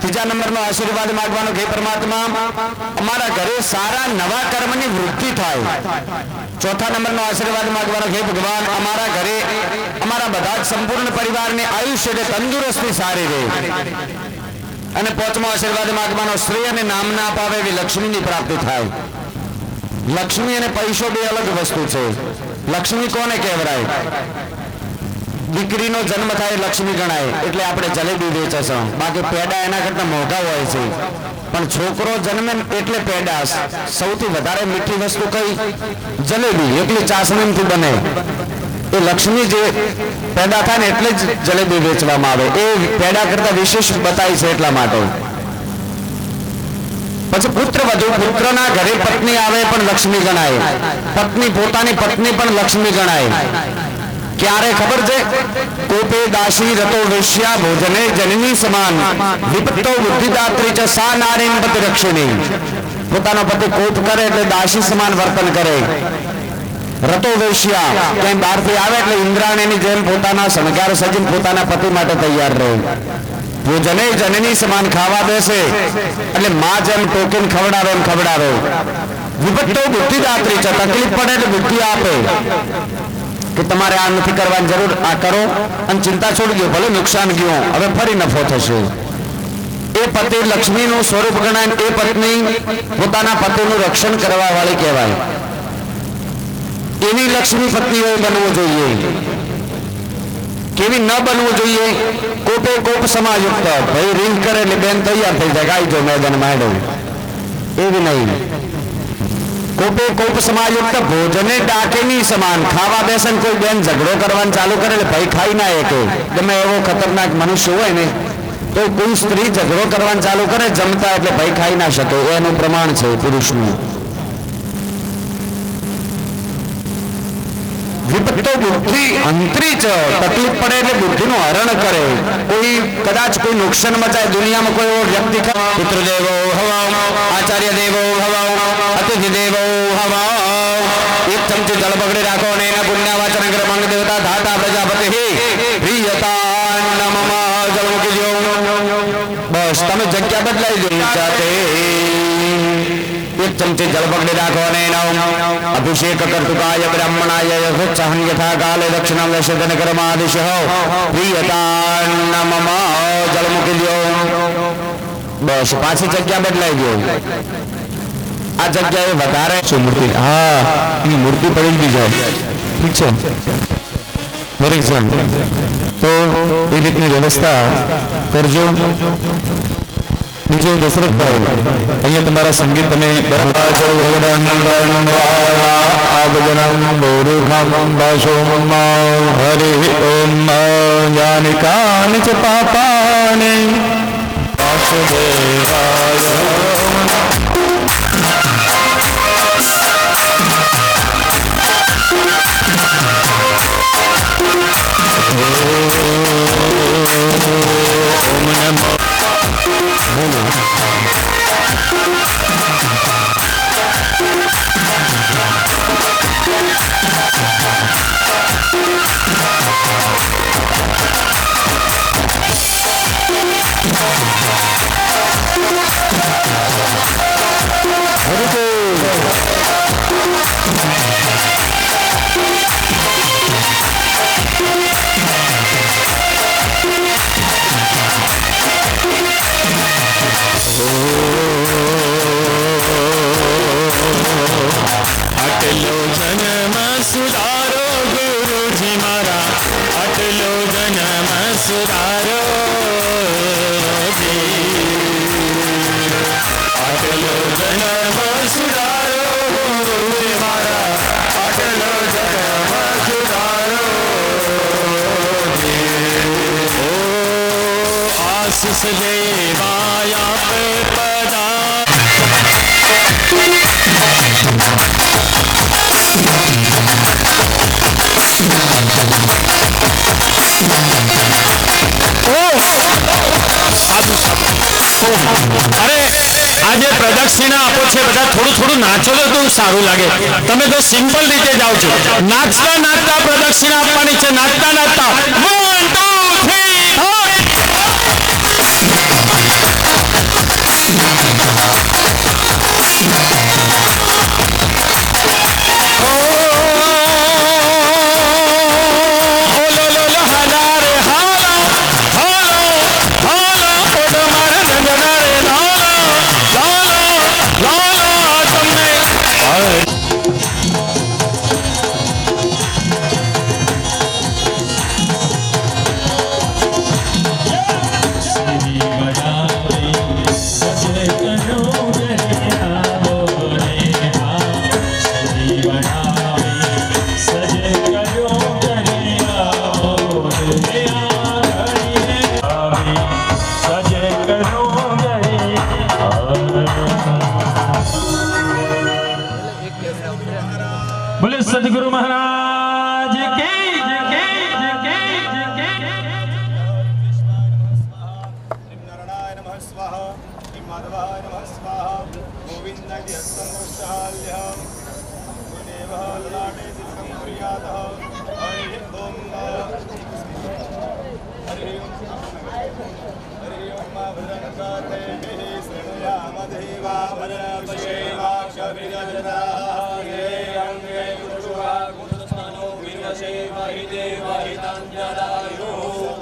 [SPEAKER 8] ત્રીજા નંબરનો આશીર્વાદ માંગવાનો કે પરમાત્મા અમારા ઘરે સારા નવા કર્મની વૃદ્ધિ થાય ચોથા નંબરનો આશીર્વાદ માંગવાનો કે ભગવાન અમારા ઘરે અમારા બધા જ સંપૂર્ણ પરિવારને આયુષ્ય અને તંદુરસ્તી સારી રહે અને પાંચમો આશીર્વાદ માંગવાનો શ્રેય અને નામના અપાવે એવી લક્ષ્મીની પ્રાપ્તિ થાય લક્ષ્મી અને પૈસો બે અલગ વસ્તુ છે લક્ષ્મી કોને કહેવાય દીકરીનો જન્મ થાય લક્ષ્મી ગણાય એટલે આપણે જલેબી વેચે બાકી પેડા એના કરતા મોંઘા હોય છે પણ છોકરો જન્મે એટલે પેડા સૌથી વધારે મીઠી વસ્તુ કઈ જલેબી એકલી ચાસણીથી બને એ લક્ષ્મી જે પેદા થાય ને એટલે જ જલેબી વેચવામાં આવે એ પેડા કરતા વિશેષ બતાય છે એટલા માટે પછી પુત્ર વધુ પુત્રના ઘરે પત્ની આવે પણ લક્ષ્મી ગણાય પત્ની પોતાની પત્ની પણ લક્ષ્મી ગણાય ક્યારે ખબર છે કોપે દાસી રતો વેશ્યા ભોજને જનની સમાન વિપત્તો બુદ્ધિદાત્રી ચ સા નારીન પતિ રક્ષિણી પોતાનો પતિ કોપ કરે એટલે દાસી સમાન વર્તન કરે રતો વેશ્યા ક્યાંય બહારથી આવે એટલે ઇન્દ્રાણીની જેમ પોતાના શણગાર સજીને પોતાના પતિ માટે તૈયાર રહે ભોજને જનની સમાન ખાવા બેસે એટલે માં જેમ ટોકીને ખવડાવે એમ ખવડાવે વિપત્તો બુદ્ધિદાત્રી છે તકલીફ પડે એટલે બુદ્ધિ આપે કે તમારે આ નથી કરવાની જરૂર આ કરો અને ચિંતા છોડી દો ભલે નુકસાન ગયું હવે ફરી નફો થશે એ પતિ લક્ષ્મીનું સ્વરૂપ ગણાય એ પત્ની પોતાના પતિનું રક્ષણ કરવા વાળી કહેવાય એવી લક્ષ્મી પત્નીઓ બનવું જોઈએ કેવી ન બનવું જોઈએ કોપે કોપ સમાયુક્ત ભાઈ રીંગ કરે એટલે બેન તૈયાર થઈ જાય ગાઈ જો મેદાન માંડો એવી નહીં કોપે કોપ સમાયુક્ત ભોજને ડાકેની સમાન ખાવા બેસે કોઈ બેન ઝઘડો કરવાનું ચાલુ કરે એટલે ભાઈ ખાઈ ના એકે ગમે એવો ખતરનાક મનુષ્ય હોય ને તો કોઈ સ્ત્રી ઝઘડો કરવાનું ચાલુ કરે જમતા એટલે ભાઈ ખાઈ ના શકે એનું પ્રમાણ છે પુરુષનું વિપત્તો બુદ્ધિ અંતરી છે તકલીફ પડે એટલે બુદ્ધિનું હરણ કરે કોઈ કદાચ કોઈ નુકસાન મચાય દુનિયામાં કોઈ એવો વ્યક્તિ પિતૃદેવો હવાઓ આચાર્ય દેવો હવાઓ અતિથિ દેવો હવાઓ એક ચમચી જળ પકડી રાખો અને એના પુણ્યવાચન મંગ દેવતા ધાતા પ્રજાપતિ પ્રિયતા નમઃ જળ મૂકી દો બસ તમે જગ્યા બદલાઈ દો ચાતે एक चमचे जल पकड़े राखो अभिषेक कर्तुकाय ब्राह्मणाय यथोत्साहं यथा काले दक्षिणं दशदन कर्मादिश प्रियता नमः जल मूकी दो बस पाછી જગ્યા બદલાઈ ગયો આ જગ્યાએ વધારે શું મૂર્તિ હા એની મૂર્તિ પડી ગઈ છે ઠીક છે ફોર એક્ઝામ્પલ તો એ રીતની વ્યવસ્થા કરજો બીજો દશરથભાઈ અહીંયા તમારા સંગીત તમે હરે ઓમ જાનિકાનિ ચ પાપાનિ વાસુદેવાય ઓમ નમઃ આટલો જન્મ સુધારો ગુરુજી મારા આટલો જન્મ સુધારો આટલો જન્મ સુધારો ગુરુજી મારા આટલો જન્મ સુધારો ઓ આશીષ દેવાયા પે પદા Thank you. પ્રદક્ષિણા આપો છે બધા થોડું થોડું નાચો તો કેવું સારું લાગે. તમે તો સિમ્પલ રીતે જાઓ છો. નાચતા નાચતા પ્રદક્ષિણા આપવાની છે. નાચતા નાચતા 1 2
[SPEAKER 5] बोले सदगुरु महाराज की
[SPEAKER 4] नारायणाय नमः स्वाहा श्री माधवाय नमः स्वाहा गोविन्दाय हस्तमोष्टाल्यः गुणेवः ललाटे तिलकं कुर्यातः हरि ओम हरि ओम भद्रङ्कारे शृणुयाम देवा भद्रपशेवाक्षभिरजराये रङ्गे गुरुवा गुरुस्थानो वीरशेवाहि देवाहिताञ्जलायो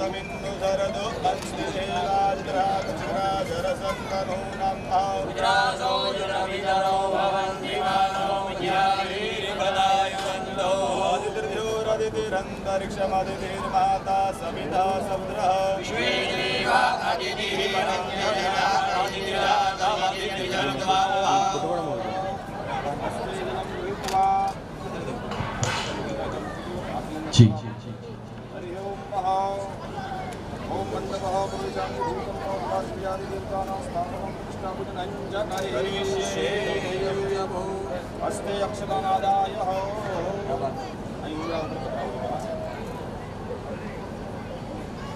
[SPEAKER 4] तमिन्दु शरदो अन्तिदेवाद्राक्षराजरसन्तनो नमः उद्रासो जनविदरो भवन्ति मानो ज्ञानीर्बलायुवन्दो आदितिरन्तरिक्षमदितिर्माता सविता समुद्रः विश्वे देवा अदितिः
[SPEAKER 5] जी
[SPEAKER 4] हरि ओम महा ओम मंत्रः पुरुषं भूतं भवत्यादि देवतानां स्थापनं प्रतिष्ठापनं हरिविश्वे देवो हस्ते अक्षतानादाय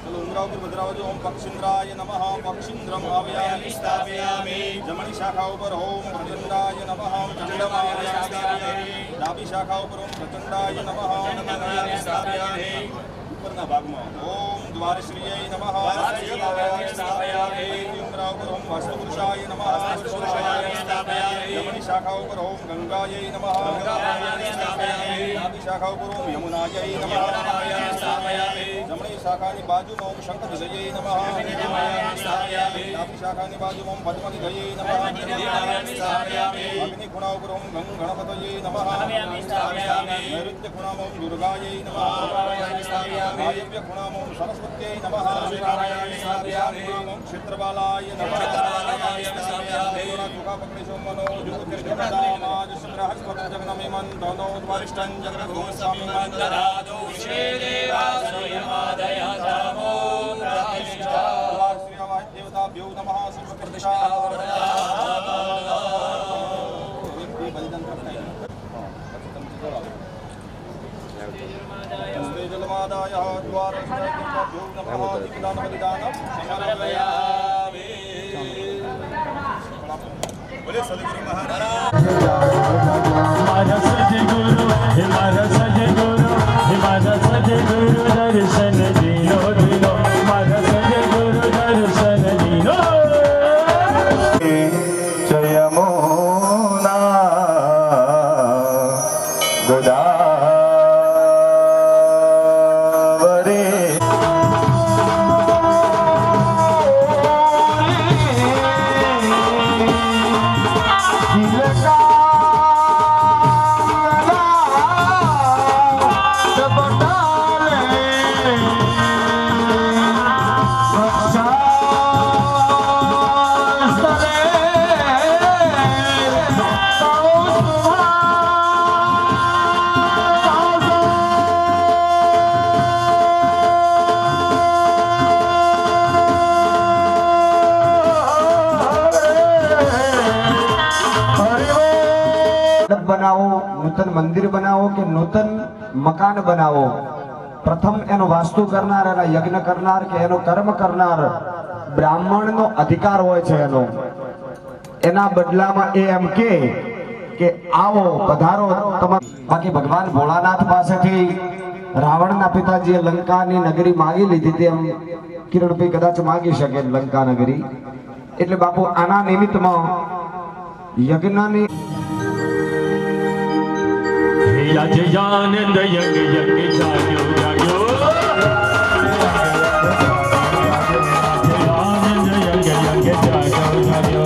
[SPEAKER 4] चलो उमराव पर भद्रावती ओम पक्षिंद्राय नमः पक्षिंद्रम आव्यामि स्थापयामि जमनी शाखा ऊपर ओम प्रचंडाय नमः चंडमाय स्थापयामि डाबी शाखा ऊपर ओम प्रचंडाय नमः नमः स्थापयामि ऊपरना भागમાં ओम द्वारश्रीयै नमः स्थापयामि उमराव पर ओम वास्तुपुरुषाय नमः वास्तुपुरुषाय स्थापयामि जमनी शाखा ऊपर ओम गंगायै नमः गंगायै स्थापयामि डाबी शाखा ऊपर ओम यमुनायै नमः यमुनायै स्थापयामि जमनी शाखाની બાજુમાં ઓમ શંકરધ્વજય નમઃ ડાબી શાખાની બાજુમાં ઓમ પદ્મનિધયે નમઃ અગ્નિ ખૂણા ઉપર ઓમ ગણપતયે નમઃ નૈઋત્ય ખૂણામાં ઓમ દુર્ગાયે નમઃ વાયવ્ય ખૂણામાં ઓમ સરસ્વત્यै નમઃ ઓમ ક્ષેત્રબાલાય નમઃ દુર્ગા પકડીશો મનો જ્યોતિર્ગમદામાજ શુક્રહસ્પતિ જગનમિમં તનો દ્વારિષ્ઠં જગન્નાથોસ્વામી મંદરાદો વિશ્વે દેવા સંયમાદય નમો પ્રતિષ્ઠા શ્રી દેવતાભ્યો નમઃ સર્વપ્રતિષ્ઠા जलमादाय द्वारस्थभ्यो नमः दीपदान बलिदानं समर्पयामि बोले सद्गुरु महाराज
[SPEAKER 5] मारा सद्गुरु हे मारा सद्गुरु हे मारा सद्गुरु दर्शन दीनो दीनो मारा सद्गुरु दर्शन दीनो
[SPEAKER 4] जय मोना गोदावरी
[SPEAKER 1] બનાવો, નૂતન મંદિર બનાવો કે નૂતન મકાન બનાવો, પ્રથમ એનો વાસ્તુ કરનાર, એના યજ્ઞ કરનાર કે એનો કર્મ કરનાર બ્રાહ્મણનો અધિકાર હોય છે. એના બદલામાં એ એમ કે આવો પધારો તમારા. બાકી ભગવાન ભોળાનાથ પાસેથી રાવણના પિતાજીએ લંકાની નગરી માંગી લીધી હતી, એમ કિરણભાઈ કદાચ માંગી શકે લંકા નગરી. એટલે બાપુ આના નિમિત્તમાં યજ્ઞની
[SPEAKER 5] આનંદ યજ્ઞ યજ્ઞ જાગ્યો જાગ્યો આનંદ યજ્ઞ યજ્ઞ જાગ્યો જાગ્યો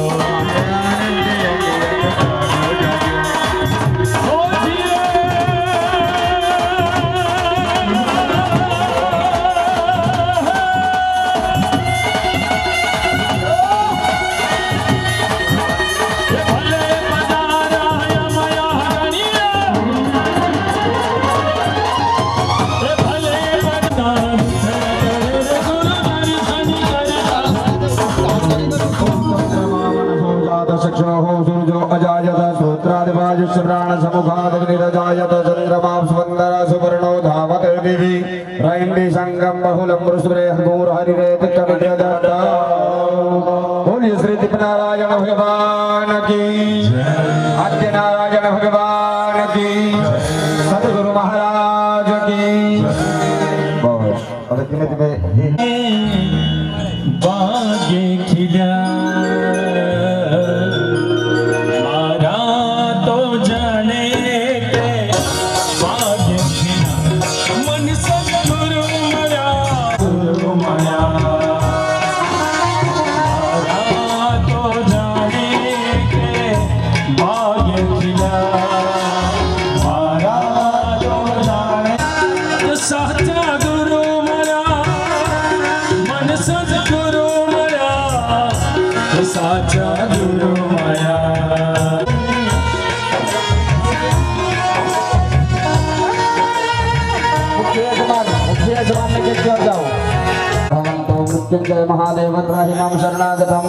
[SPEAKER 1] श्राण समुखादग्निरजायत चंद्रमां सुवंदर सुवर्णो धावत दिवि रैंडी संगम बहुलम वृषुरे हूर हरिरेत कविदत्ता. बोलिए श्री दीपनारायण भगवान की, आद्य नारायण भगवान की, सद्गुरु महाराज की. बहुत और धीमे धीमे
[SPEAKER 5] भाग्य खिला साचा गुरु माया.
[SPEAKER 1] मुख्य जवान ने क्या जाओ मृत्युंजय महादेव त्राहिमां शरणागतम्.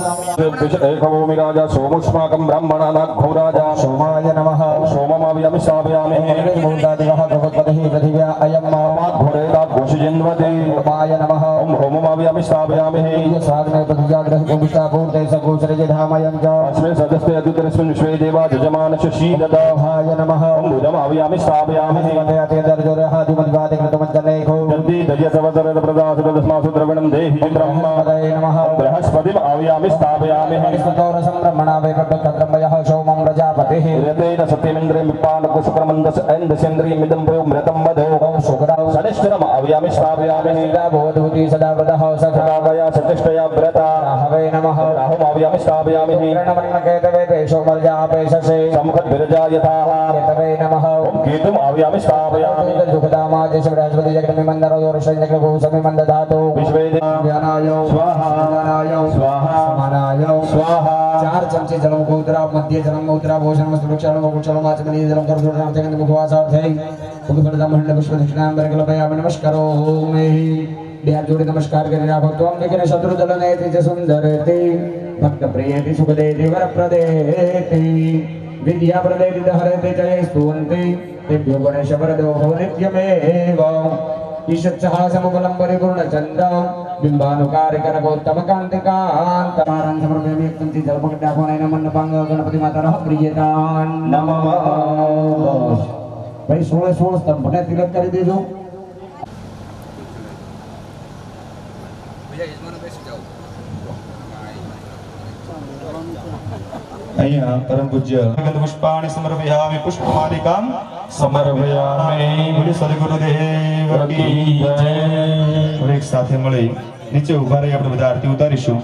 [SPEAKER 9] एकभूमि राजा सोमुष्माकं ब्राह्मणानां राजा
[SPEAKER 1] सोमाय नमः.
[SPEAKER 9] सोममाव्यामि स्थापयामि
[SPEAKER 1] मूर्धादिवः भगवद्पतिः पृथिव्या अयं
[SPEAKER 9] घोरेदात् घोषयन्वते
[SPEAKER 1] सोमाय नमः.
[SPEAKER 9] ॐ होममाव्यामि स्थापयामि
[SPEAKER 1] साग्ने प्रतिजाग्रहितुष्टापूर्ते सगोचरजे धामयं च
[SPEAKER 9] अस्मिन् सदस्ते अद्युतरस्मिन् विश्वे देवा यजमानस्य शीलदाय
[SPEAKER 1] नमः.
[SPEAKER 9] ॐ भुजमाव्यामि स्थापयामि
[SPEAKER 1] कृतमञ्जनेको
[SPEAKER 9] जल्दी दयसवसरप्रदासुरदस्मासु द्रविणं देहि चित्रं
[SPEAKER 1] नमः.
[SPEAKER 9] बृहस्पतिम् आव्यामि स्थापयामि
[SPEAKER 1] संब्रह्मणावेकद्रमयः सोमं प्रजापतिः
[SPEAKER 9] रतेन सत्यमिन्द्रियं विपालकुशक्रमन्दस ऐन्दसेन्द्रियमिदं वयो मृतं वधो
[SPEAKER 1] शुक्रां
[SPEAKER 9] शनिश्चरम् आव्यामि स्थापयामि
[SPEAKER 1] भवतुति सदा व्रतः
[SPEAKER 9] सदागया सतिष्ठया व्रता
[SPEAKER 1] हवे नमः.
[SPEAKER 9] राहुम् आव्यामि स्थापयामि
[SPEAKER 1] किरणमन्नकेतवे पेशो मर्यापेशसे
[SPEAKER 9] सम्मुखद्विरजा यथाः
[SPEAKER 1] केतवे नमः.
[SPEAKER 9] ॐ केतुम् आव्यामि स्थापयामि
[SPEAKER 1] दुःखदामाजस बृहस्पति जगन्मिमन्दरो दोर्षजग्रभूसमिमन्दधातु
[SPEAKER 9] विश्वे
[SPEAKER 1] ज्ञानाय स्वाहा ज्ञानाय स्वाहा समानाय स्वाहा. 4 चमचे जलम को उतरा मध्य जलम में उतरा भोजन सुरक्षाणु कुशलम आचमनी जलम कर सुरक्षाण तेगंद मुखवासार्थे मुखफलदा मंडल पुष्प दक्षिणां बरकल्पयामि. नमस्कारो मे બે હાથ જોડી નમસ્કાર કરી રાખો. ત્વમ વિઘ્ન શત્રુ દલનેતિ ચ સુંદરેતિ ભક્ત પ્રિયેતિ સુખદેતિ વરપ્રદેતિ વિદ્યા પ્રદેતિ દહરેતિ ચ સ્તુવંતિ તેભ્યો ગણેશ વરદો નિત્યમેવ. ईशत्सहासमबलं परिपूर्णचन्द्र बिम्बानुकारिकनकोत्तमकान्तिकान्त मारं समर्पयामि. एकं च जलपकटाकोणेन मन्नपांग गणपतिमातरः प्रियतान् नमः. भाई 16 સ્તંભને તિલક કરી દેજો.
[SPEAKER 3] અહીંયા પરમ પૂજ્ય પુષ્પાણિ સમર્પયામિ પુષ્પમાલિકાં સમર્પયામિ. બોલે સદગુરુદેવ કી જય. એક સાથે મળી નીચે ઉભા રહી આપણે બધા આરતી ઉતારીશું.